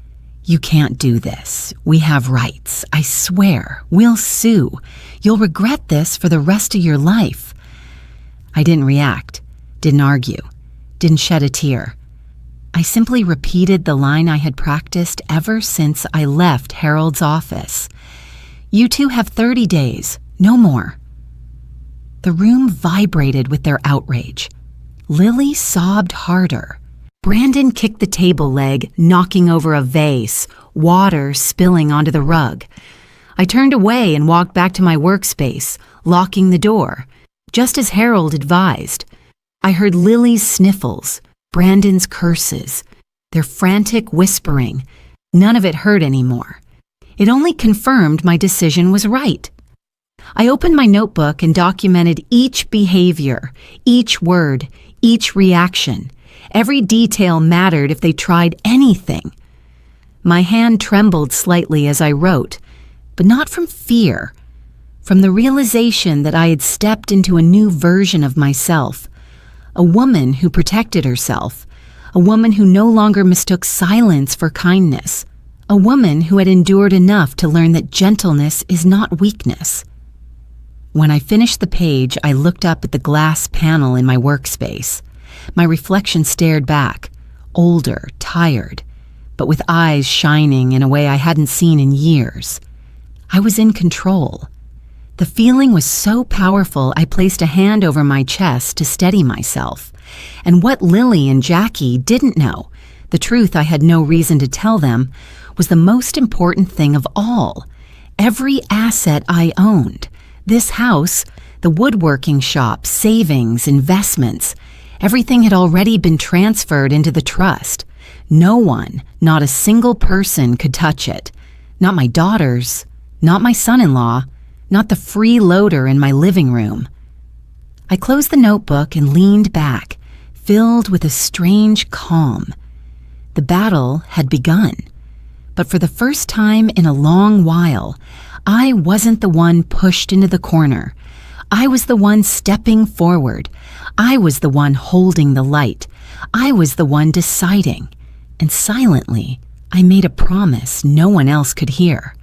"You can't do this. We have rights. I swear. We'll sue. You'll regret this for the rest of your life." I didn't react. Didn't argue, didn't shed a tear. I simply repeated the line I had practiced ever since I left Harold's office. "You 2 have 30 days, no more." The room vibrated with their outrage. Lily sobbed harder. Brandon kicked the table leg, knocking over a vase, water spilling onto the rug. I turned away and walked back to my workspace, locking the door, just as Harold advised. I heard Lily's sniffles, Brandon's curses, their frantic whispering. None of it hurt anymore. It only confirmed my decision was right. I opened my notebook and documented each behavior, each word, each reaction. Every detail mattered if they tried anything. My hand trembled slightly as I wrote, but not from fear, from the realization that I had stepped into a new version of myself, a woman who protected herself, a woman who no longer mistook silence for kindness, a woman who had endured enough to learn that gentleness is not weakness. When I finished the page, I looked up at the glass panel in my workspace. My reflection stared back, older, tired, but with eyes shining in a way I hadn't seen in years. I was in control. The feeling was so powerful I placed a hand over my chest to steady myself. And what Lily and Jackie didn't know, the truth I had no reason to tell them, was the most important thing of all. Every asset I owned, this house, the woodworking shop, savings, investments, everything had already been transferred into the trust. No one, not a single person could touch it. Not my daughters, not my son-in-law, not the freeloader in my living room. I closed the notebook and leaned back, filled with a strange calm. The battle had begun, but for the first time in a long while, I wasn't the one pushed into the corner. I was the one stepping forward. I was the one holding the light. I was the one deciding. And silently, I made a promise no one else could hear.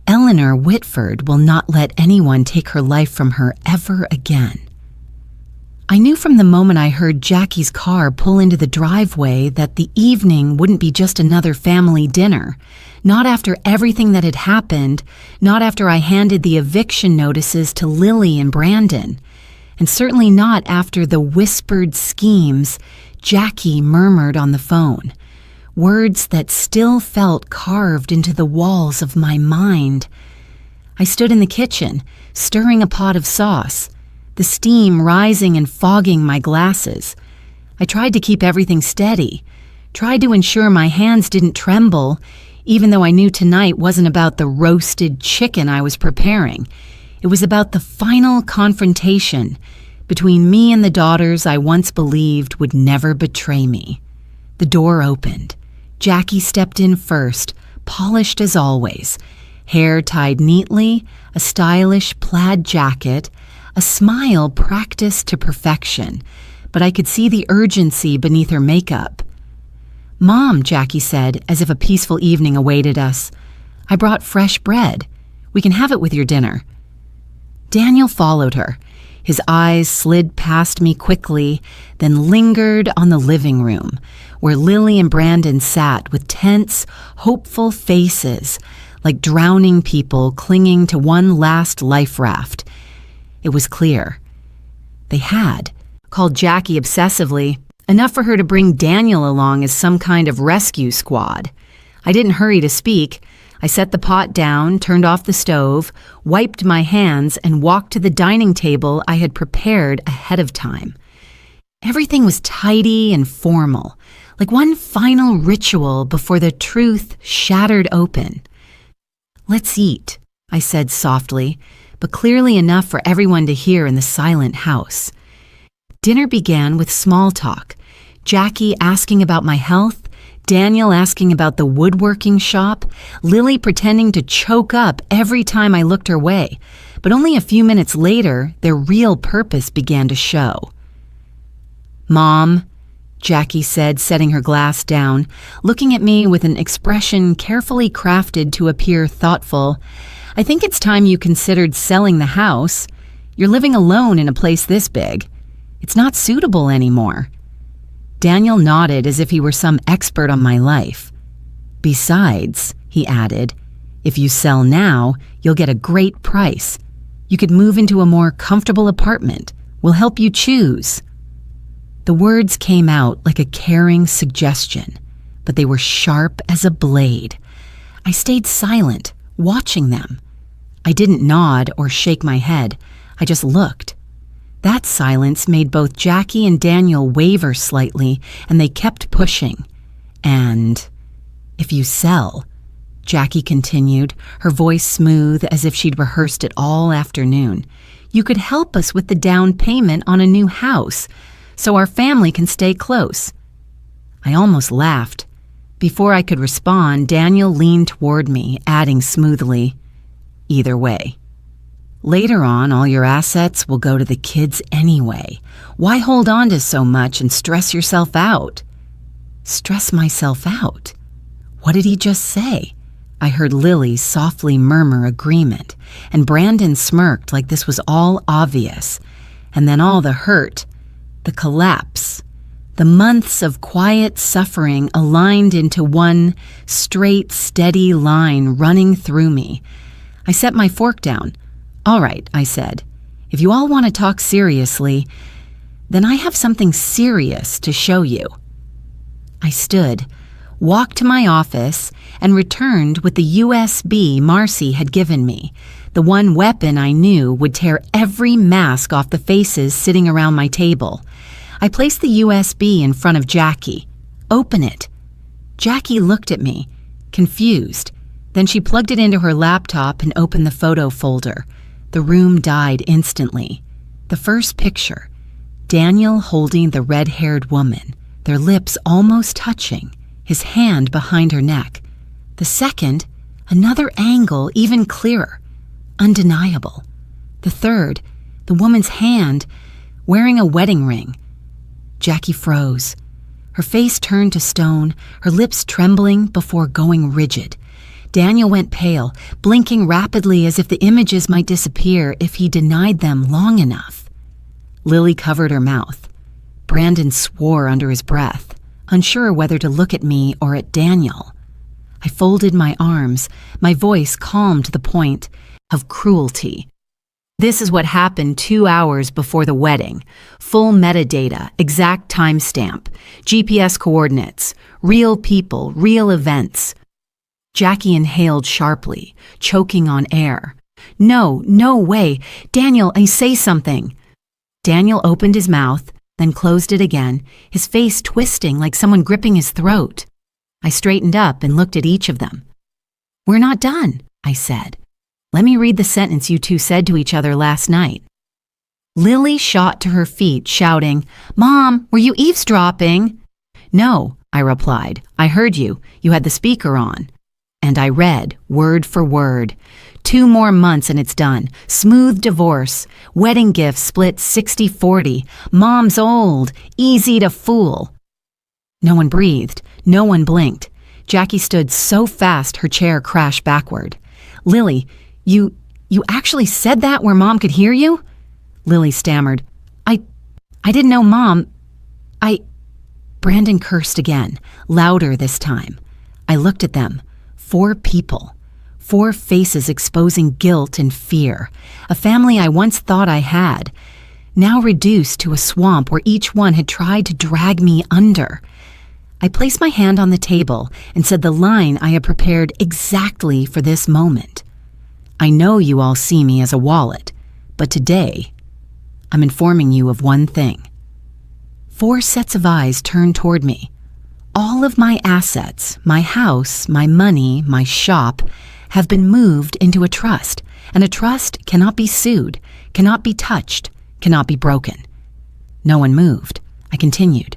Eleanor Whitford will not let anyone take her life from her ever again. I knew from the moment I heard Jackie's car pull into the driveway that the evening wouldn't be just another family dinner. Not after everything that had happened, not after I handed the eviction notices to Lily and Brandon, and certainly not after the whispered schemes Jackie murmured on the phone. Words that still felt carved into the walls of my mind. I stood in the kitchen, stirring a pot of sauce, the steam rising and fogging my glasses. I tried to keep everything steady, tried to ensure my hands didn't tremble, even though I knew tonight wasn't about the roasted chicken I was preparing. It was about the final confrontation between me and the daughters I once believed would never betray me. The door opened. Jackie stepped in first, polished as always, hair tied neatly, a stylish plaid jacket, a smile practiced to perfection, but I could see the urgency beneath her makeup. "Mom," Jackie said, as if a peaceful evening awaited us, "I brought fresh bread. We can have it with your dinner." Daniel followed her. His eyes slid past me quickly, then lingered on the living room, where Lily and Brandon sat with tense, hopeful faces, like drowning people clinging to one last life raft. It was clear. They had called Jackie obsessively, enough for her to bring Daniel along as some kind of rescue squad. I didn't hurry to speak. I set the pot down, turned off the stove, wiped my hands, and walked to the dining table I had prepared ahead of time. Everything was tidy and formal, like one final ritual before the truth shattered open. "Let's eat," I said softly, but clearly enough for everyone to hear in the silent house. Dinner began with small talk, Jackie asking about my health, Daniel asking about the woodworking shop, Lily pretending to choke up every time I looked her way, but only a few minutes later, their real purpose began to show. "Mom," Jackie said, setting her glass down, looking at me with an expression carefully crafted to appear thoughtful, "I think it's time you considered selling the house. You're living alone in a place this big. It's not suitable anymore." Daniel nodded as if he were some expert on my life. "Besides," he added, "if you sell now, you'll get a great price. You could move into a more comfortable apartment. We'll help you choose." The words came out like a caring suggestion, but they were sharp as a blade. I stayed silent, watching them. I didn't nod or shake my head. I just looked. That silence made both Jackie and Daniel waver slightly, and they kept pushing. And if you sell, Jackie continued, her voice smooth as if she'd rehearsed it all afternoon, you could help us with the down payment on a new house, so our family can stay close. I almost laughed. Before I could respond, Daniel leaned toward me, adding smoothly, either way. Later on, all your assets will go to the kids anyway. Why hold on to so much and stress yourself out? Stress myself out? What did he just say? I heard Lily softly murmur agreement, and Brandon smirked like this was all obvious. And then all the hurt, the collapse, the months of quiet suffering aligned into one straight, steady line running through me. I set my fork down. All right, I said, if you all want to talk seriously, then I have something serious to show you. I stood, walked to my office, and returned with the USB Marcy had given me, the one weapon I knew would tear every mask off the faces sitting around my table. I placed the USB in front of Jackie. Open it. Jackie looked at me, confused. Then she plugged it into her laptop and opened the photo folder. The room died instantly. The first picture, Daniel holding the red-haired woman, their lips almost touching, his hand behind her neck. The second, another angle even clearer, undeniable. The third, the woman's hand wearing a wedding ring. Jackie froze. Her face turned to stone, her lips trembling before going rigid. Daniel went pale, blinking rapidly as if the images might disappear if he denied them long enough. Lily covered her mouth. Brandon swore under his breath, unsure whether to look at me or at Daniel. I folded my arms, my voice calm to the point of cruelty. This is what happened 2 hours before the wedding. Full metadata, exact timestamp, GPS coordinates, real people, real events. Jackie inhaled sharply, choking on air. No way. Daniel, I say something. Daniel opened his mouth, then closed it again, his face twisting like someone gripping his throat. I straightened up and looked at each of them. We're not done, I said. Let me read the sentence you two said to each other last night. Lily shot to her feet, shouting, Mom, were you eavesdropping? No, I replied. I heard you. You had the speaker on. And I read, word for word. 2 more months and it's done. Smooth divorce. Wedding gift split 60-40. Mom's old. Easy to fool. No one breathed. No one blinked. Jackie stood so fast her chair crashed backward. Lily, you actually said that where Mom could hear you? Lily stammered. I didn't know Mom. Brandon cursed again, louder this time. I looked at them. 4 people. 4 faces exposing guilt and fear. A family I once thought I had, now reduced to a swamp where each one had tried to drag me under. I placed my hand on the table and said the line I had prepared exactly for this moment. I know you all see me as a wallet, but today, I'm informing you of one thing. 4 sets of eyes turned toward me. All of my assets, my house, my money, my shop, have been moved into a trust, and a trust cannot be sued, cannot be touched, cannot be broken. No one moved. I continued.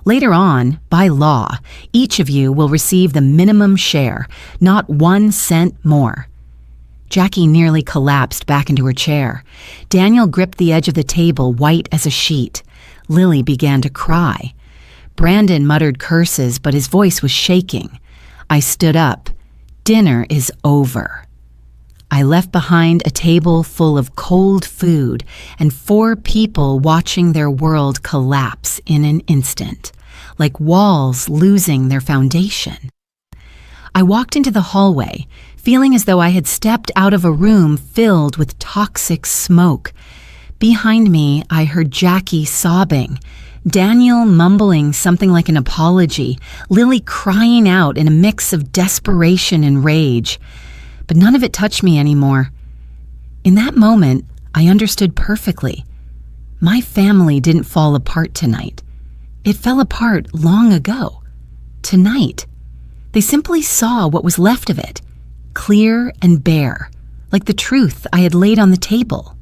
Later on, by law, each of you will receive the minimum share, not 1 cent more. Jackie nearly collapsed back into her chair. Daniel gripped the edge of the table, white as a sheet. Lily began to cry. Brandon muttered curses, but his voice was shaking. I stood up. Dinner is over. I left behind a table full of cold food and 4 people watching their world collapse in an instant, like walls losing their foundation. I walked into the hallway, feeling as though I had stepped out of a room filled with toxic smoke. Behind me, I heard Jackie sobbing. Daniel mumbling something like an apology, Lily crying out in a mix of desperation and rage. But none of it touched me anymore. In that moment, I understood perfectly. My family didn't fall apart tonight. It fell apart long ago. Tonight. They simply saw what was left of it, clear and bare, like the truth I had laid on the table.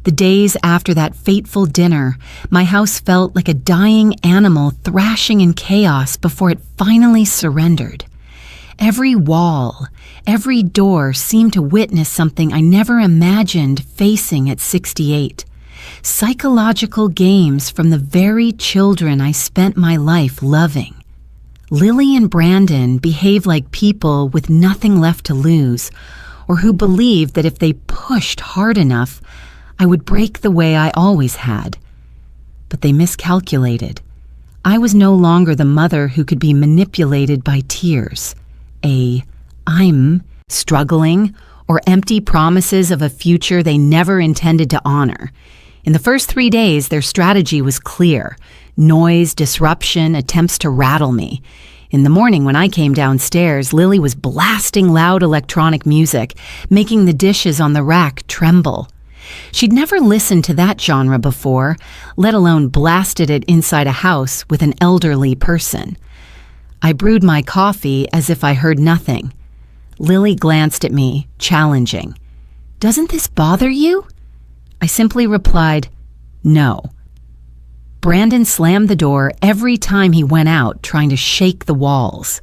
The days after that fateful dinner, my house felt like a dying animal thrashing in chaos before it finally surrendered. Every wall, every door seemed to witness something I never imagined facing at 68. Psychological games from the very children I spent my life loving. Lily and Brandon behave like people with nothing left to lose, or who believed that if they pushed hard enough, I would break the way I always had. But they miscalculated. I was no longer the mother who could be manipulated by tears. I'm struggling, or empty promises of a future they never intended to honor. In the first 3 days, their strategy was clear. Noise, disruption, attempts to rattle me. In the morning when I came downstairs, Lily was blasting loud electronic music, making the dishes on the rack tremble. She'd never listened to that genre before, let alone blasted it inside a house with an elderly person. I brewed my coffee as if I heard nothing. Lily glanced at me, challenging. "Doesn't this bother you?" I simply replied, "No." Brandon slammed the door every time he went out, trying to shake the walls.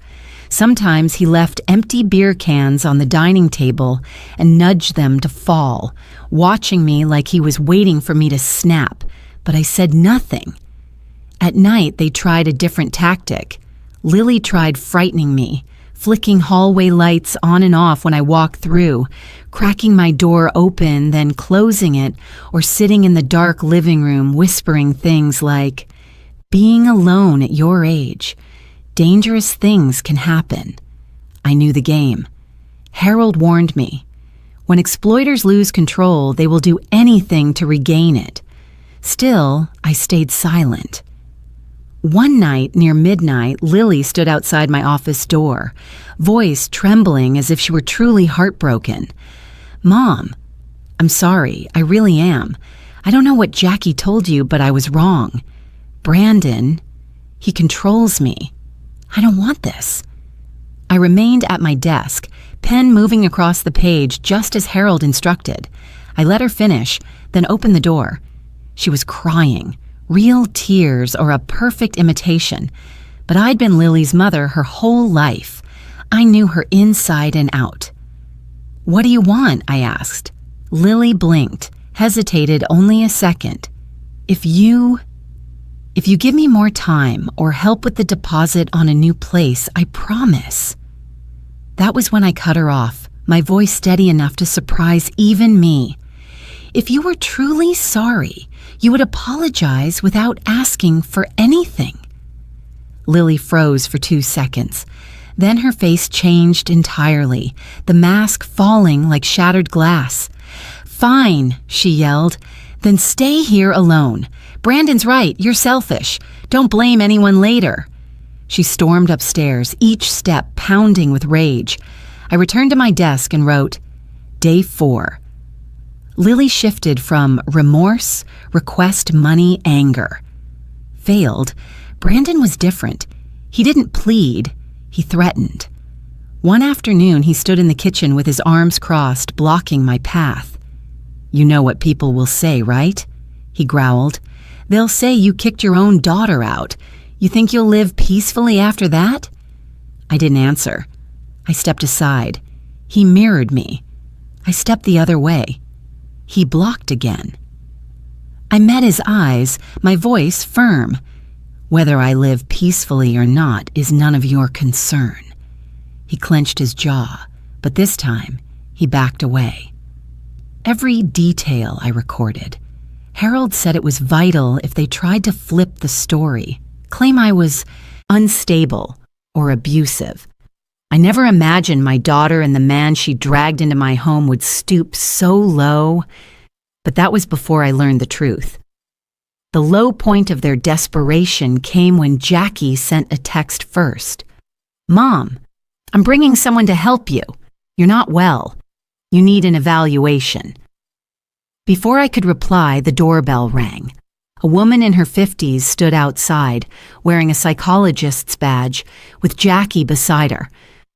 Sometimes he left empty beer cans on the dining table and nudged them to fall, watching me like he was waiting for me to snap, but I said nothing. At night, they tried a different tactic. Lily tried frightening me, flicking hallway lights on and off when I walked through, cracking my door open, then closing it, or sitting in the dark living room whispering things like, "Being alone at your age. Dangerous things can happen." I knew the game. Harold warned me. When exploiters lose control, they will do anything to regain it. Still, I stayed silent. One night, near midnight, Lily stood outside my office door, voice trembling as if she were truly heartbroken. "Mom, I'm sorry, I really am. I don't know what Jackie told you, but I was wrong. Brandon, he controls me. I don't want this." I remained at my desk, pen moving across the page just as Harold instructed. I let her finish, then opened the door. She was crying. Real tears or a perfect imitation. But I'd been Lily's mother her whole life. I knew her inside and out. "What do you want?" I asked. Lily blinked, hesitated only a second. If you give me more time or help with the deposit on a new place, I promise." That was when I cut her off, my voice steady enough to surprise even me. "If you were truly sorry, you would apologize without asking for anything." Lily froze for 2 seconds. Then her face changed entirely, the mask falling like shattered glass. "Fine," she yelled. "Then stay here alone. Brandon's right, you're selfish. Don't blame anyone later." She stormed upstairs, each step pounding with rage. I returned to my desk and wrote, Day 4. Lily shifted from remorse, request money, anger. Failed. Brandon was different. He didn't plead, he threatened. One afternoon, he stood in the kitchen with his arms crossed, blocking my path. "You know what people will say, right?" he growled. "They'll say you kicked your own daughter out. You think you'll live peacefully after that?" I didn't answer. I stepped aside. He mirrored me. I stepped the other way. He blocked again. I met his eyes, my voice firm. "Whether I live peacefully or not is none of your concern." He clenched his jaw, but this time he backed away. Every detail I recorded. Harold said it was vital if they tried to flip the story, claim I was unstable or abusive. I never imagined my daughter and the man she dragged into my home would stoop so low, but that was before I learned the truth. The low point of their desperation came when Jackie sent a text first. "Mom, I'm bringing someone to help you. You're not well. You need an evaluation." Before I could reply, the doorbell rang. A woman in her 50s stood outside, wearing a psychologist's badge, with Jackie beside her.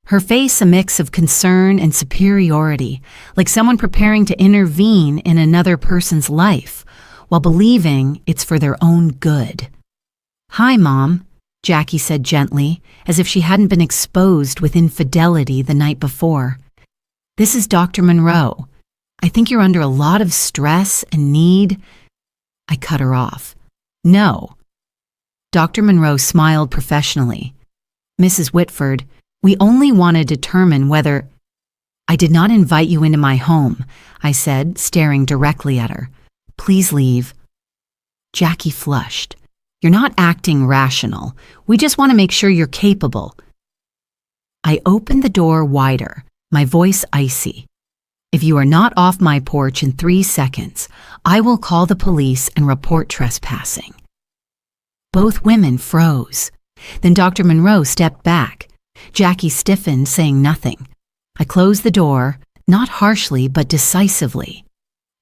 Her face a mix of concern and superiority, like someone preparing to intervene in another person's life, while believing it's for their own good. "Hi, Mom," Jackie said gently, as if she hadn't been exposed with infidelity the night before. "This is Dr. Monroe. I think you're under a lot of stress and need—" I cut her off. "No." Dr. Monroe smiled professionally. "Mrs. Whitford, we only want to determine whether—" "I did not invite you into my home," I said, staring directly at her. "Please leave." Jackie flushed. "You're not acting rational. We just want to make sure you're capable." I opened the door wider, my voice icy. "If you are not off my porch in 3 seconds, I will call the police and report trespassing." Both women froze. Then Dr. Monroe stepped back. Jackie stiffened, saying nothing. I closed the door, not harshly but decisively.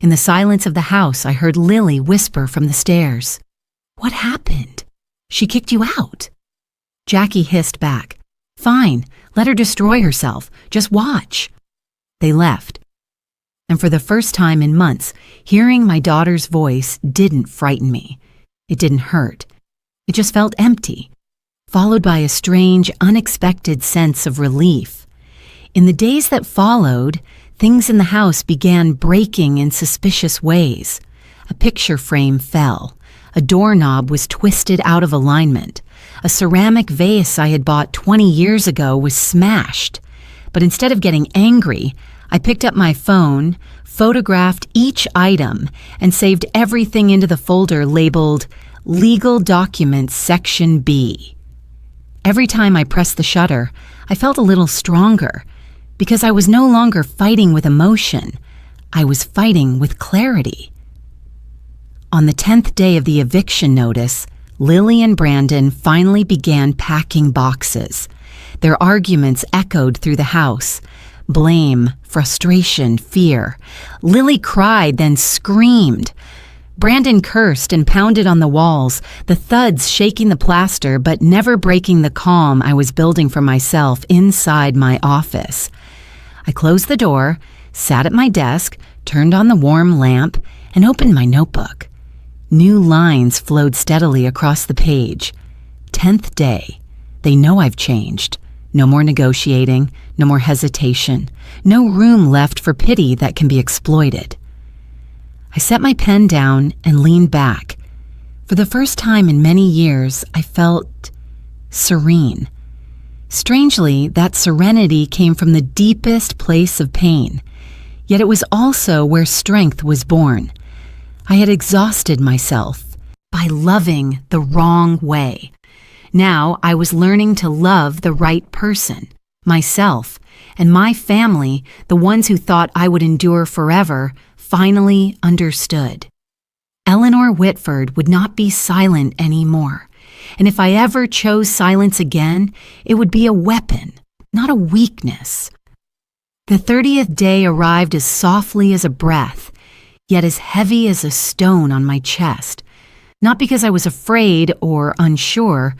In the silence of the house, I heard Lily whisper from the stairs, "What happened? She kicked you out." Jackie hissed back, "Fine, let her destroy herself. Just watch." They left. And for the first time in months, hearing my daughter's voice didn't frighten me. It didn't hurt. It just felt empty, followed by a strange, unexpected sense of relief. In the days that followed, things in the house began breaking in suspicious ways. A picture frame fell. A doorknob was twisted out of alignment. A ceramic vase I had bought 20 years ago was smashed. But instead of getting angry, I picked up my phone, photographed each item, and saved everything into the folder labeled Legal Documents Section B. Every time I pressed the shutter, I felt a little stronger, because I was no longer fighting with emotion. I was fighting with clarity. On the 10th day of the eviction notice, Lily and Brandon finally began packing boxes. Their arguments echoed through the house. Blame, frustration, fear. Lily cried, then screamed. Brandon cursed and pounded on the walls, the thuds shaking the plaster but never breaking the calm I was building for myself inside my office. I closed the door, sat at my desk, turned on the warm lamp, and opened my notebook. New lines flowed steadily across the page. 10th day. They know I've changed. No more negotiating, no more hesitation, no room left for pity that can be exploited. I set my pen down and leaned back. For the first time in many years, I felt serene. Strangely, that serenity came from the deepest place of pain, yet it was also where strength was born. I had exhausted myself by loving the wrong way. Now I was learning to love the right person, myself, and my family, the ones who thought I would endure forever, finally understood. Eleanor Whitford would not be silent anymore, and if I ever chose silence again, it would be a weapon, not a weakness. The 30th day arrived as softly as a breath, yet as heavy as a stone on my chest, not because I was afraid or unsure,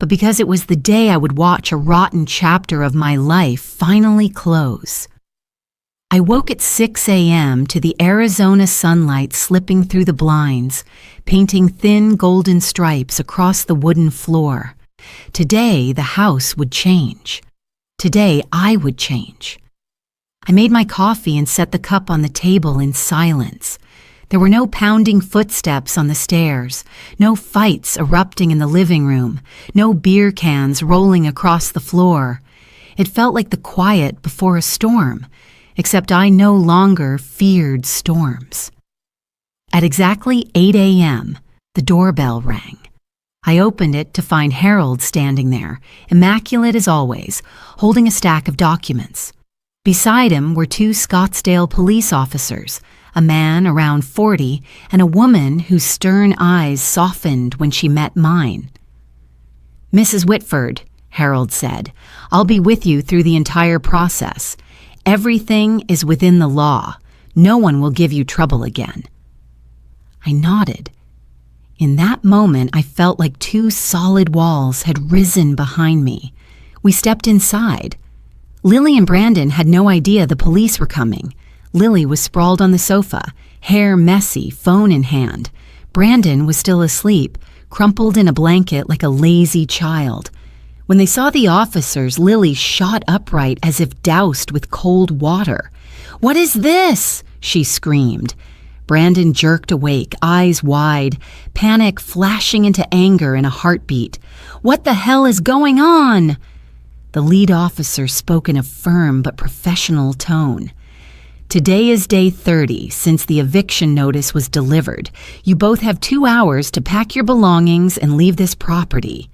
but because it was the day I would watch a rotten chapter of my life finally close. I woke at 6 a.m. to the Arizona sunlight slipping through the blinds, painting thin golden stripes across the wooden floor. Today, the house would change. Today, I would change. I made my coffee and set the cup on the table in silence. There were no pounding footsteps on the stairs, no fights erupting in the living room, no beer cans rolling across the floor. It felt like the quiet before a storm, except I no longer feared storms. At exactly 8 a.m., the doorbell rang. I opened it to find Harold standing there, immaculate as always, holding a stack of documents. Beside him were 2 Scottsdale police officers, a man around 40, and a woman whose stern eyes softened when she met mine. "Mrs. Whitford," Harold said, "I'll be with you through the entire process. Everything is within the law. No one will give you trouble again." I nodded. In that moment, I felt like two solid walls had risen behind me. We stepped inside. Lily and Brandon had no idea the police were coming. Lily was sprawled on the sofa, hair messy, phone in hand. Brandon was still asleep, crumpled in a blanket like a lazy child. When they saw the officers, Lily shot upright as if doused with cold water. "What is this?" she screamed. Brandon jerked awake, eyes wide, panic flashing into anger in a heartbeat. "What the hell is going on?" The lead officer spoke in a firm but professional tone. "Today is day 30 since the eviction notice was delivered. You both have 2 hours to pack your belongings and leave this property."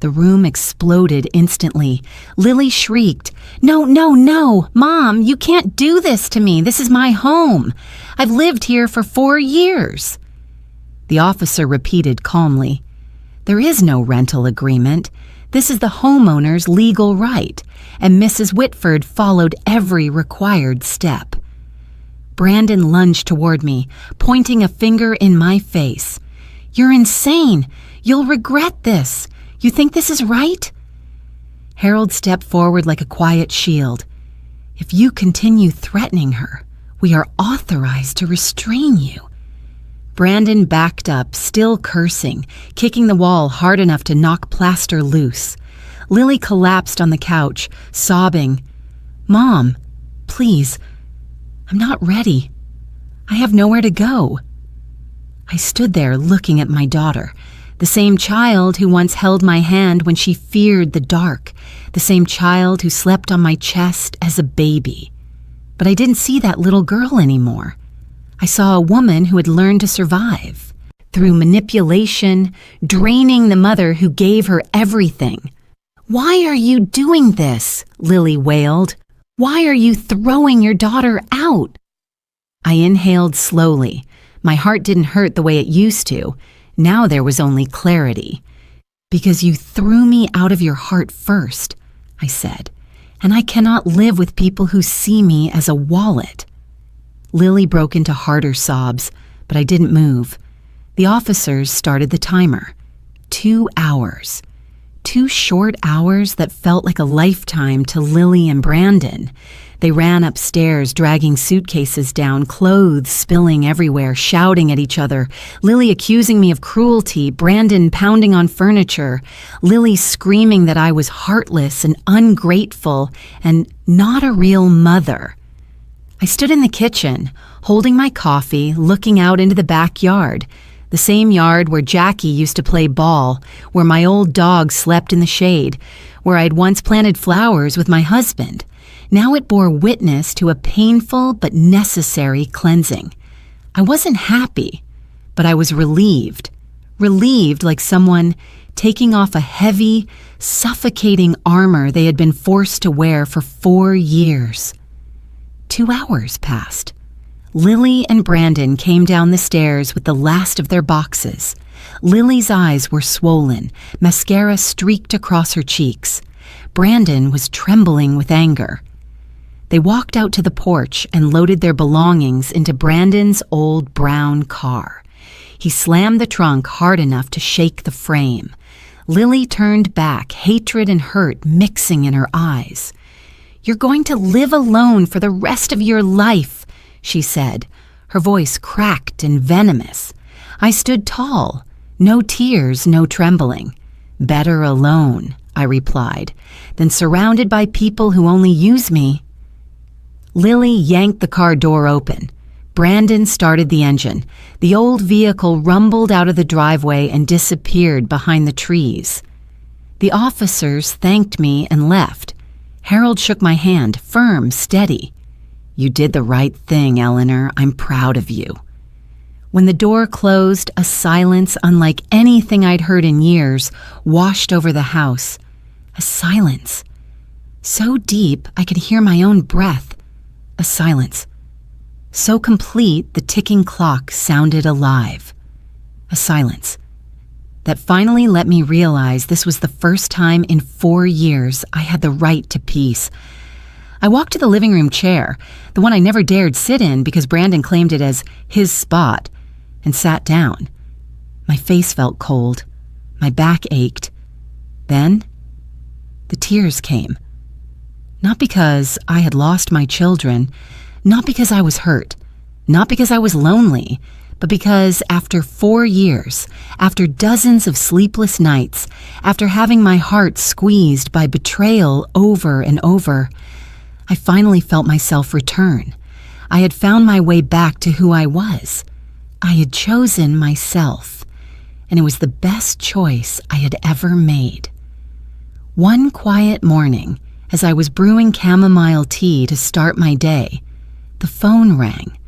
The room exploded instantly. Lily shrieked, "No, no, no! Mom, you can't do this to me! This is my home! I've lived here for 4 years!" The officer repeated calmly, "There is no rental agreement. This is the homeowner's legal right," and Mrs. Whitford followed every required step. Brandon lunged toward me, pointing a finger in my face. "You're insane! You'll regret this! You think this is right?" Harold stepped forward like a quiet shield. "If you continue threatening her, we are authorized to restrain you." Brandon backed up, still cursing, kicking the wall hard enough to knock plaster loose. Lily collapsed on the couch, sobbing, "Mom, please, I'm not ready. I have nowhere to go." I stood there looking at my daughter, the same child who once held my hand when she feared the dark, the same child who slept on my chest as a baby. But I didn't see that little girl anymore. I saw a woman who had learned to survive through manipulation, draining the mother who gave her everything. "Why are you doing this?" Lily wailed. "Why are you throwing your daughter out?" I inhaled slowly. My heart didn't hurt the way it used to. Now there was only clarity. "Because you threw me out of your heart first," I said, "and I cannot live with people who see me as a wallet." Lily broke into harder sobs, but I didn't move. The officers started the timer. 2 hours. 2 short hours that felt like a lifetime to Lily and Brandon. They ran upstairs, dragging suitcases down, clothes spilling everywhere, shouting at each other. Lily accusing me of cruelty, Brandon pounding on furniture, Lily screaming that I was heartless and ungrateful and not a real mother. I stood in the kitchen, holding my coffee, looking out into the backyard, the same yard where Jackie used to play ball, where my old dog slept in the shade, where I'd once planted flowers with my husband. Now it bore witness to a painful but necessary cleansing. I wasn't happy, but I was relieved. Relieved like someone taking off a heavy, suffocating armor they had been forced to wear for 4 years. 2 hours passed. Lily and Brandon came down the stairs with the last of their boxes. Lily's eyes were swollen, mascara streaked across her cheeks. Brandon was trembling with anger. They walked out to the porch and loaded their belongings into Brandon's old brown car. He slammed the trunk hard enough to shake the frame. Lily turned back, hatred and hurt mixing in her eyes. "You're going to live alone for the rest of your life," she said, her voice cracked and venomous. I stood tall, no tears, no trembling. "Better alone," I replied, "than surrounded by people who only use me." Lily yanked the car door open. Brandon started the engine. The old vehicle rumbled out of the driveway and disappeared behind the trees. The officers thanked me and left. Harold shook my hand, firm, steady. "You did the right thing, Eleanor. I'm proud of you." When the door closed, a silence unlike anything I'd heard in years washed over the house. A silence so deep I could hear my own breath. A silence So complete, the ticking clock sounded alive. A silence that finally let me realize this was the first time in 4 years I had the right to peace. I walked to the living room chair, the one I never dared sit in because Brandon claimed it as his spot, and sat down. My face felt cold. My back ached. Then, the tears came. Not because I had lost my children, not because I was hurt, not because I was lonely, but because after 4 years, after dozens of sleepless nights, after having my heart squeezed by betrayal over and over, I finally felt myself return. I had found my way back to who I was. I had chosen myself, and it was the best choice I had ever made. One quiet morning, as I was brewing chamomile tea to start my day, the phone rang.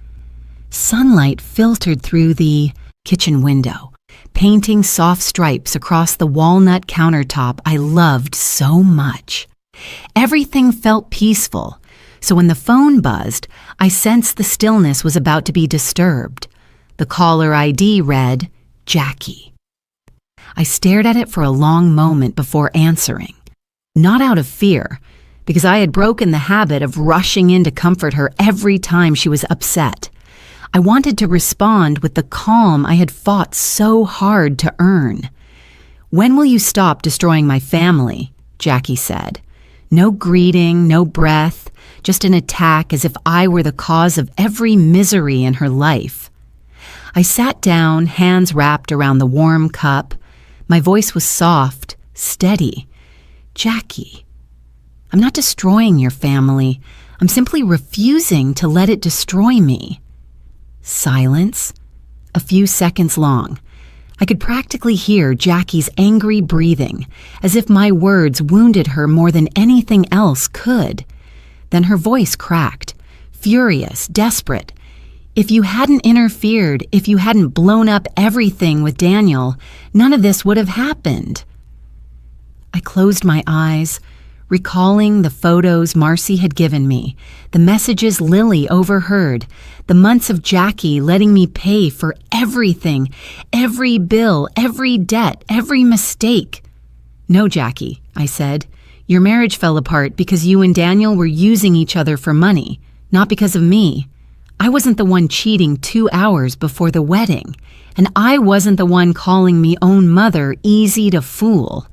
Sunlight filtered through the kitchen window, painting soft stripes across the walnut countertop I loved so much. Everything felt peaceful, so when the phone buzzed, I sensed the stillness was about to be disturbed. The caller ID read, Jackie. I stared at it for a long moment before answering. Not out of fear, because I had broken the habit of rushing in to comfort her every time she was upset. I wanted to respond with the calm I had fought so hard to earn. "When will you stop destroying my family?" Jackie said. No greeting, no breath, just an attack as if I were the cause of every misery in her life. I sat down, hands wrapped around the warm cup. My voice was soft, steady. "Jackie, I'm not destroying your family. I'm simply refusing to let it destroy me." Silence, a few seconds long. I could practically hear Jackie's angry breathing, as if my words wounded her more than anything else could. Then her voice cracked, furious, desperate. "If you hadn't interfered, if you hadn't blown up everything with Daniel, none of this would have happened." I closed my eyes, recalling the photos Marcy had given me, the messages Lily overheard, the months of Jackie letting me pay for everything, every bill, every debt, every mistake. "No, Jackie," I said. "Your marriage fell apart because you and Daniel were using each other for money, not because of me. I wasn't the one cheating 2 hours before the wedding, and I wasn't the one calling me own mother easy to fool."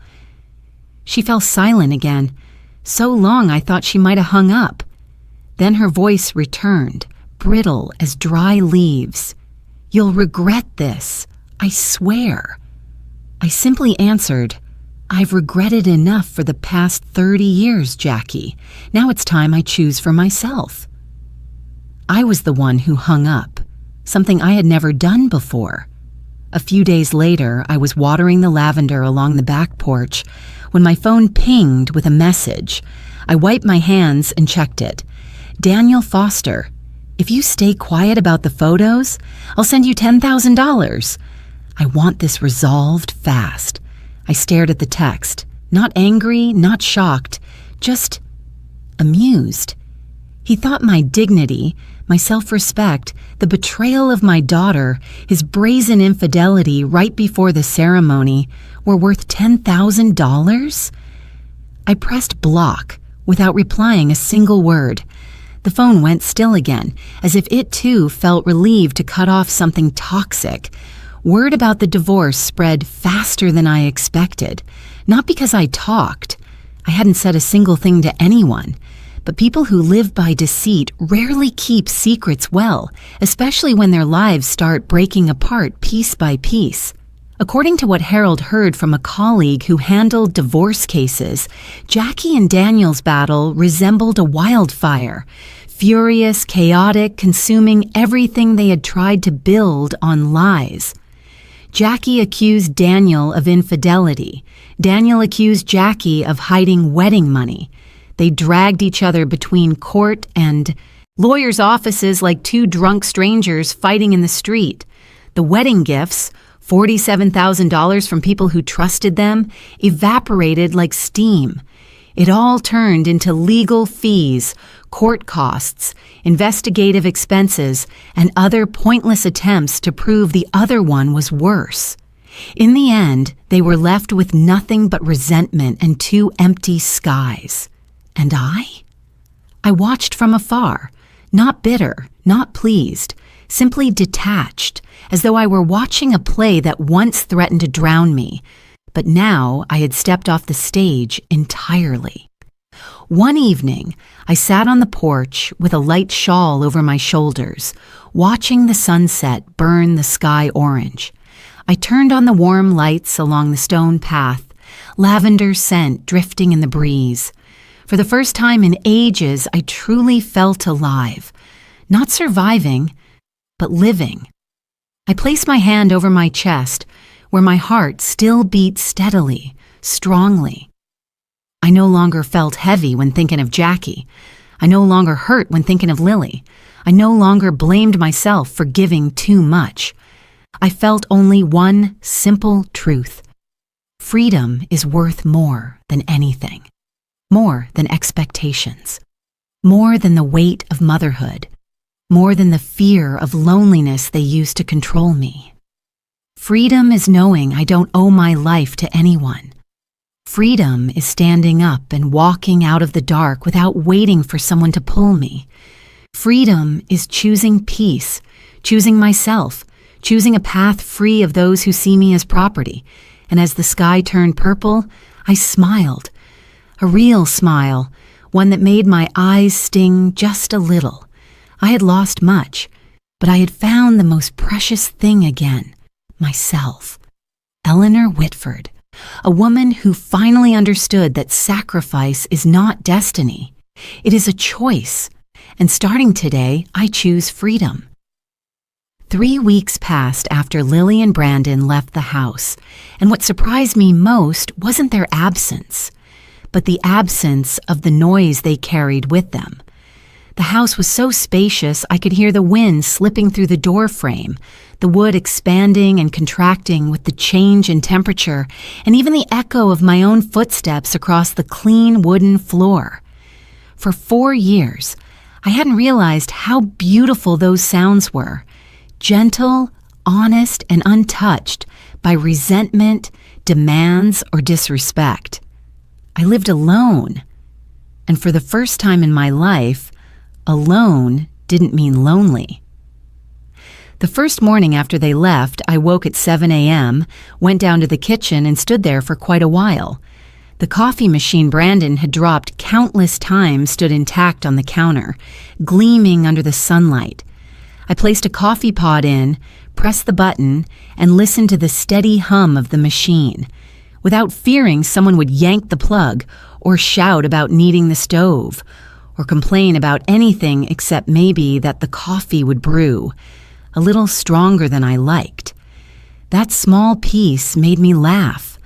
She fell silent again. So long I thought she might have hung up. Then her voice returned, brittle as dry leaves. "You'll regret this, I swear." I simply answered, "I've regretted enough for the past 30 years, Jackie. Now it's time I choose for myself." I was the one who hung up, something I had never done before. A few days later, I was watering the lavender along the back porch when my phone pinged with a message. I wiped my hands and checked it. "Daniel Foster, if you stay quiet about the photos, I'll send you $10,000. I want this resolved fast." I stared at the text, not angry, not shocked, just amused. He thought my dignity, my self-respect, the betrayal of my daughter, his brazen infidelity right before the ceremony were worth $10,000? I pressed block without replying a single word. The phone went still again, as if it too felt relieved to cut off something toxic. Word about the divorce spread faster than I expected, not because I talked. I hadn't said a single thing to anyone. But people who live by deceit rarely keep secrets well, especially when their lives start breaking apart piece by piece. According to what Harold heard from a colleague who handled divorce cases, Jackie and Daniel's battle resembled a wildfire, furious, chaotic, consuming everything they had tried to build on lies. Jackie accused Daniel of infidelity. Daniel accused Jackie of hiding wedding money. They dragged each other between court and lawyers' offices like two drunk strangers fighting in the street. The wedding gifts, $47,000 from people who trusted them, evaporated like steam. It all turned into legal fees, court costs, investigative expenses, and other pointless attempts to prove the other one was worse. In the end, they were left with nothing but resentment and two empty skies. And I? I watched from afar, not bitter, not pleased, simply detached, as though I were watching a play that once threatened to drown me, but now I had stepped off the stage entirely. One evening, I sat on the porch with a light shawl over my shoulders, watching the sunset burn the sky orange. I turned on the warm lights along the stone path, lavender scent drifting in the breeze. For the first time in ages, I truly felt alive, not surviving, but living. I placed my hand over my chest, where my heart still beat steadily, strongly. I no longer felt heavy when thinking of Jackie. I no longer hurt when thinking of Lily. I no longer blamed myself for giving too much. I felt only one simple truth. Freedom is worth more than anything, more than expectations, more than the weight of motherhood, more than the fear of loneliness they used to control me. Freedom is knowing I don't owe my life to anyone. Freedom is standing up and walking out of the dark without waiting for someone to pull me. Freedom is choosing peace, choosing myself, choosing a path free of those who see me as property. And as the sky turned purple, I smiled. A real smile, one that made my eyes sting just a little. I had lost much, but I had found the most precious thing again, myself. Eleanor Whitford, a woman who finally understood that sacrifice is not destiny. It is a choice, and starting today, I choose freedom. 3 weeks passed after Lily and Brandon left the house, and what surprised me most wasn't their absence, but the absence of the noise they carried with them. The house was so spacious I could hear the wind slipping through the door frame, the wood expanding and contracting with the change in temperature, and even the echo of my own footsteps across the clean wooden floor. For 4 years, I hadn't realized how beautiful those sounds were. Gentle, honest, and untouched by resentment, demands, or disrespect. I lived alone, and for the first time in my life, alone didn't mean lonely. The first morning after they left, I woke at 7 a.m., went down to the kitchen, and stood there for quite a while. The coffee machine Brandon had dropped countless times stood intact on the counter, gleaming under the sunlight. I placed a coffee pot in, pressed the button, and listened to the steady hum of the machine, without fearing someone would yank the plug or shout about needing the stove, or complain about anything except maybe that the coffee would brew, a little stronger than I liked. That small piece made me laugh,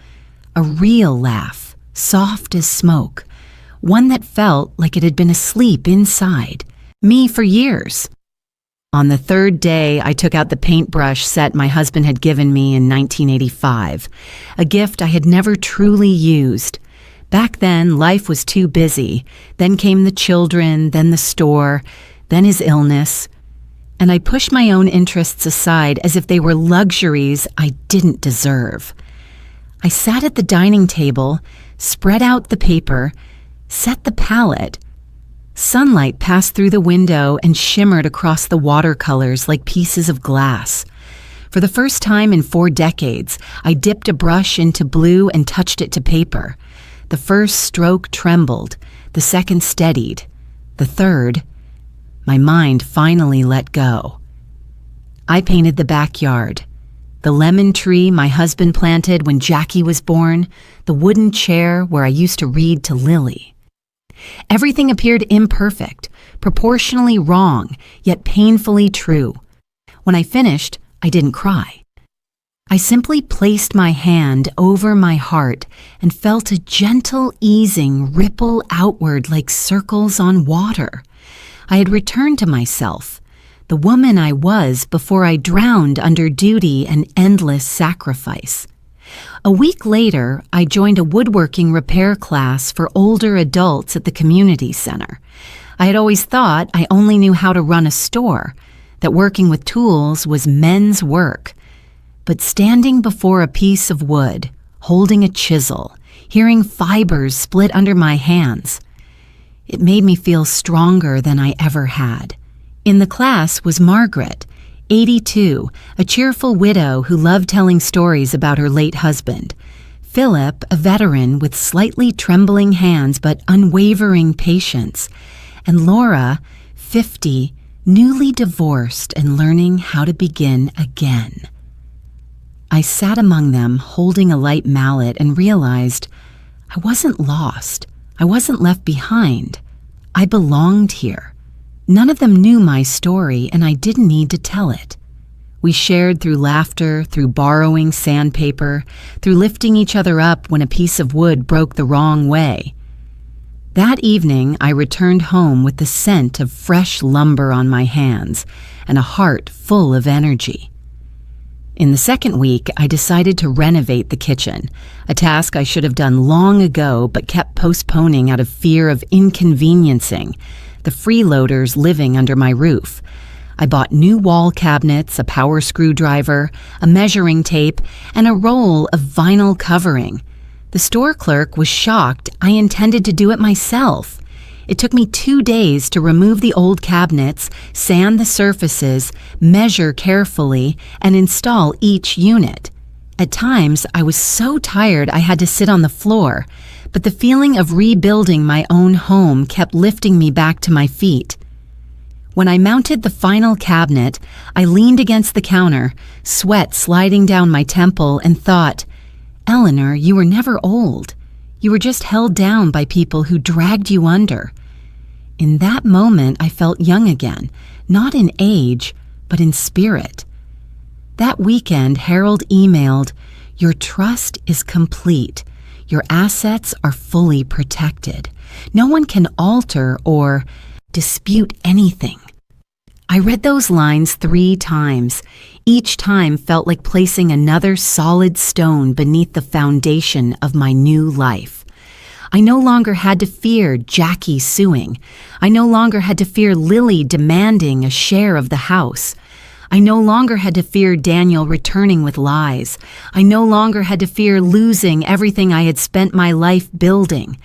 a real laugh, soft as smoke, one that felt like it had been asleep inside me for years. On the third day, I took out the paintbrush set my husband had given me in 1985, a gift I had never truly used. Back then, life was too busy. Then came the children, then the store, then his illness. And I pushed my own interests aside as if they were luxuries I didn't deserve. I sat at the dining table, spread out the paper, set the palette. Sunlight passed through the window and shimmered across the watercolors like pieces of glass. For the first time in 4 decades, I dipped a brush into blue and touched it to paper. The first stroke trembled, the second steadied, the third, my mind finally let go. I painted the backyard, the lemon tree my husband planted when Jackie was born, the wooden chair where I used to read to Lily. Everything appeared imperfect, proportionally wrong, yet painfully true. When I finished, I didn't cry. I simply placed my hand over my heart and felt a gentle easing ripple outward like circles on water. I had returned to myself, the woman I was before I drowned under duty and endless sacrifice. A week later, I joined a woodworking repair class for older adults at the community center. I had always thought I only knew how to run a store, that working with tools was men's work. But standing before a piece of wood, holding a chisel, hearing fibers split under my hands, it made me feel stronger than I ever had. In the class was Margaret, 82, a cheerful widow who loved telling stories about her late husband. Philip, a veteran with slightly trembling hands but unwavering patience. And Laura, 50, newly divorced and learning how to begin again. I sat among them holding a light mallet and realized I wasn't lost. I wasn't left behind. I belonged here. None of them knew my story, and I didn't need to tell it. We shared through laughter, through borrowing sandpaper, through lifting each other up when a piece of wood broke the wrong way. That evening, I returned home with the scent of fresh lumber on my hands and a heart full of energy. In the second week, I decided to renovate the kitchen, a task I should have done long ago but kept postponing out of fear of inconveniencing the freeloaders living under my roof. I bought new wall cabinets, a power screwdriver, a measuring tape, and a roll of vinyl covering. The store clerk was shocked I intended to do it myself. It took me 2 days to remove the old cabinets, sand the surfaces, measure carefully, and install each unit. At times, I was so tired I had to sit on the floor, but the feeling of rebuilding my own home kept lifting me back to my feet. When I mounted the final cabinet, I leaned against the counter, sweat sliding down my temple, and thought, "Eleanor, you were never old. You were just held down by people who dragged you under." In that moment, I felt young again, not in age, but in spirit. That weekend, Harold emailed, "Your trust is complete. Your assets are fully protected. No one can alter or dispute anything." I read those lines 3 times. Each time felt like placing another solid stone beneath the foundation of my new life. I no longer had to fear Jackie suing. I no longer had to fear Lily demanding a share of the house. I no longer had to fear Daniel returning with lies. I no longer had to fear losing everything I had spent my life building.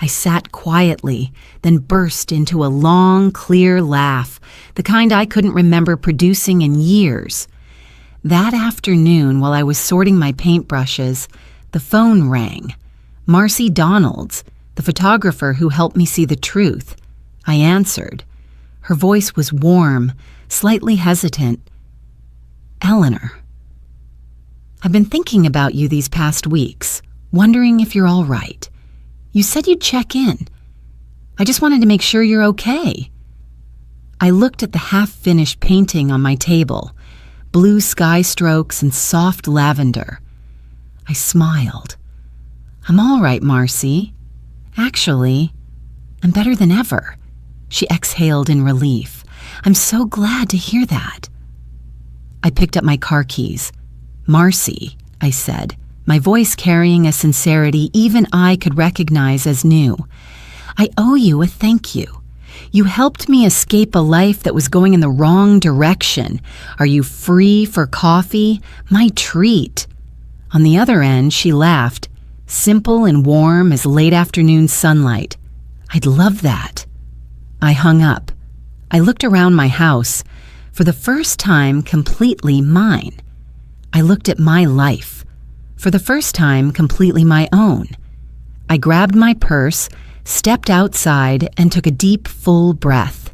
I sat quietly, then burst into a long, clear laugh, the kind I couldn't remember producing in years. That afternoon, while I was sorting my paintbrushes, the phone rang. Marcy Donalds, the photographer who helped me see the truth. I answered. Her voice was warm, slightly hesitant. "Eleanor, I've been thinking about you these past weeks, wondering if you're all right. You said you'd check in. I just wanted to make sure you're okay." I looked at the half-finished painting on my table, blue sky strokes and soft lavender. I smiled. "I'm all right, Marcy. Actually, I'm better than ever." She exhaled in relief. "I'm so glad to hear that." I picked up my car keys. "Marcy," I said, my voice carrying a sincerity even I could recognize as new. "I owe you a thank you. You helped me escape a life that was going in the wrong direction. Are you free for coffee? My treat." On the other end, she laughed, simple and warm as late afternoon sunlight. "I'd love that." I hung up. I looked around my house, for the first time completely mine. I looked at my life, for the first time completely my own. I grabbed my purse, stepped outside, and took a deep, full breath.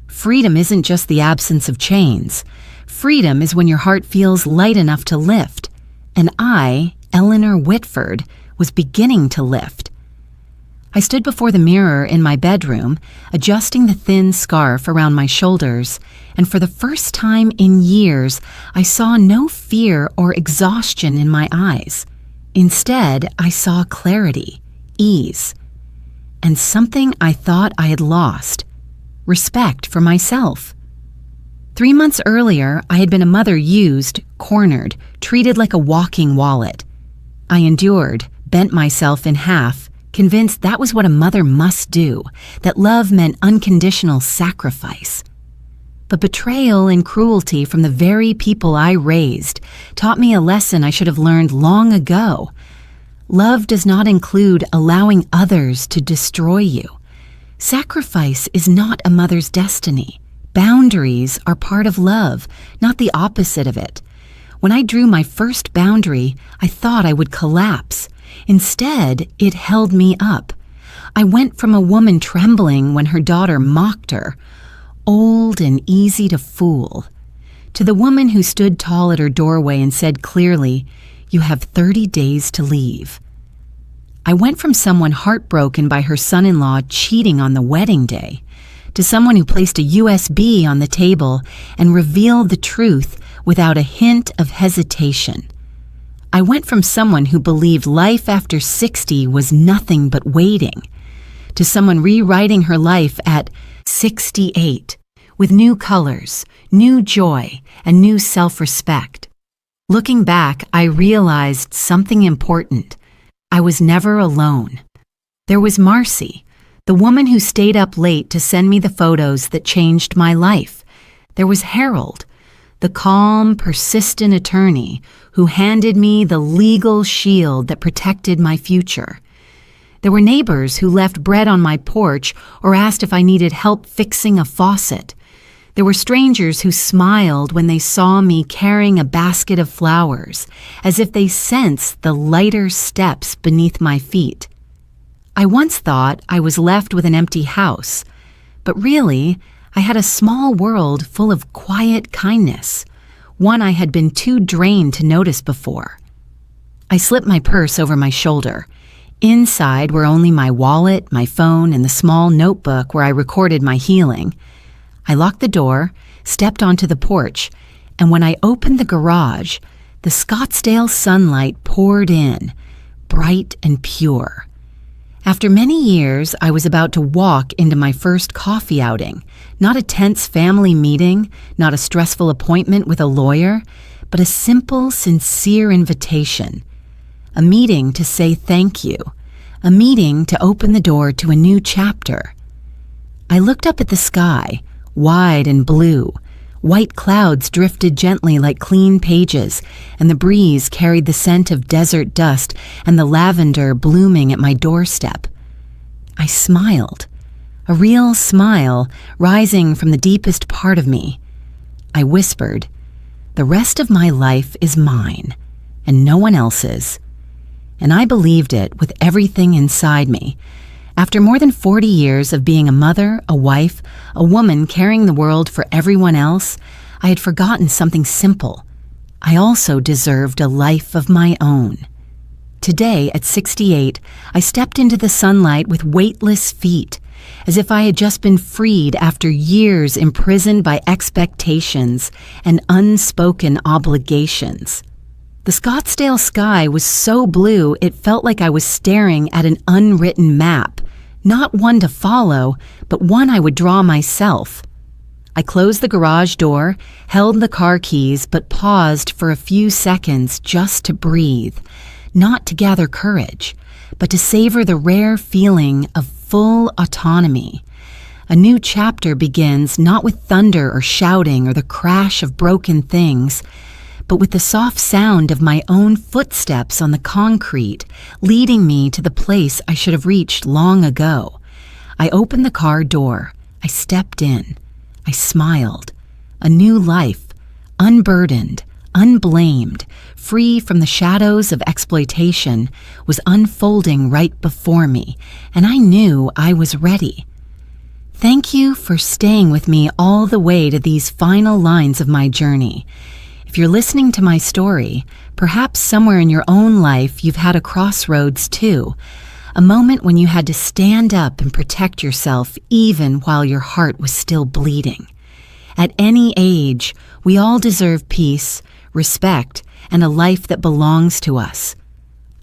Freedom isn't just the absence of chains. Freedom is when your heart feels light enough to lift. And I, Eleanor Whitford, was beginning to lift. I stood before the mirror in my bedroom, adjusting the thin scarf around my shoulders, and for the first time in years, I saw no fear or exhaustion in my eyes. Instead, I saw clarity, ease, and something I thought I had lost: respect for myself. 3 months earlier, I had been a mother used, cornered, treated like a walking wallet. I endured, bent myself in half, convinced that was what a mother must do, that love meant unconditional sacrifice. But betrayal and cruelty from the very people I raised taught me a lesson I should have learned long ago. Love does not include allowing others to destroy you. Sacrifice is not a mother's destiny. Boundaries are part of love, not the opposite of it. When I drew my first boundary, I thought I would collapse. Instead, it held me up. I went from a woman trembling when her daughter mocked her, old and easy to fool, to the woman who stood tall at her doorway and said clearly, "You have 30 days to leave." I went from someone heartbroken by her son-in-law cheating on the wedding day to someone who placed a USB on the table and revealed the truth without a hint of hesitation. I went from someone who believed life after 60 was nothing but waiting to someone rewriting her life at 68 with new colors, new joy, and new self-respect. Looking back, I realized something important. I was never alone. There was Marcy, the woman who stayed up late to send me the photos that changed my life. There was Harold, the calm, persistent attorney who handed me the legal shield that protected my future. There were neighbors who left bread on my porch or asked if I needed help fixing a faucet. There were strangers who smiled when they saw me carrying a basket of flowers, as if they sensed the lighter steps beneath my feet. I once thought I was left with an empty house, but really, I had a small world full of quiet kindness, one I had been too drained to notice before. I slipped my purse over my shoulder. Inside were only my wallet, my phone, and the small notebook where I recorded my healing. I locked the door, stepped onto the porch, and when I opened the garage, the Scottsdale sunlight poured in, bright and pure. After many years, I was about to walk into my first coffee outing, not a tense family meeting, not a stressful appointment with a lawyer, but a simple, sincere invitation. A meeting to say thank you, a meeting to open the door to a new chapter. I looked up at the sky, wide and blue. White clouds drifted gently like clean pages, and the breeze carried the scent of desert dust and the lavender blooming at my doorstep. I smiled, a real smile rising from the deepest part of me. I whispered, "The rest of my life is mine, and no one else's." And I believed it with everything inside me. After more than 40 years of being a mother, a wife, a woman carrying the world for everyone else, I had forgotten something simple. I also deserved a life of my own. Today, at 68, I stepped into the sunlight with weightless feet, as if I had just been freed after years imprisoned by expectations and unspoken obligations. The Scottsdale sky was so blue it felt like I was staring at an unwritten map, not one to follow, but one I would draw myself. I closed the garage door, held the car keys, but paused for a few seconds just to breathe, not to gather courage, but to savor the rare feeling of full autonomy. A new chapter begins not with thunder or shouting or the crash of broken things, but with the soft sound of my own footsteps on the concrete, leading me to the place I should have reached long ago. I opened the car door. I stepped in. I smiled. A new life, unburdened, unblamed, free from the shadows of exploitation, was unfolding right before me, and I knew I was ready. Thank you for staying with me all the way to these final lines of my journey. If you're listening to my story, perhaps somewhere in your own life you've had a crossroads too, a moment when you had to stand up and protect yourself even while your heart was still bleeding. At any age, we all deserve peace, respect, and a life that belongs to us.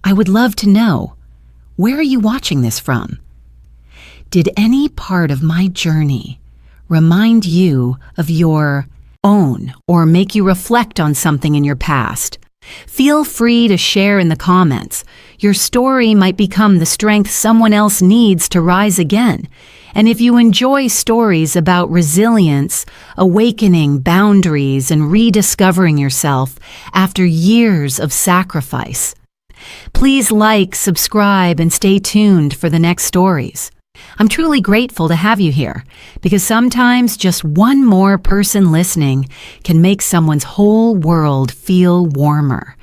I would love to know, where are you watching this from? Did any part of my journey remind you of your own or make you reflect on something in your past? Feel free to share in the comments. Your story might become the strength someone else needs to rise again. And if you enjoy stories about resilience, awakening boundaries, and rediscovering yourself after years of sacrifice, please like, subscribe, and stay tuned for the next stories. I'm truly grateful to have you here, because sometimes just one more person listening can make someone's whole world feel warmer.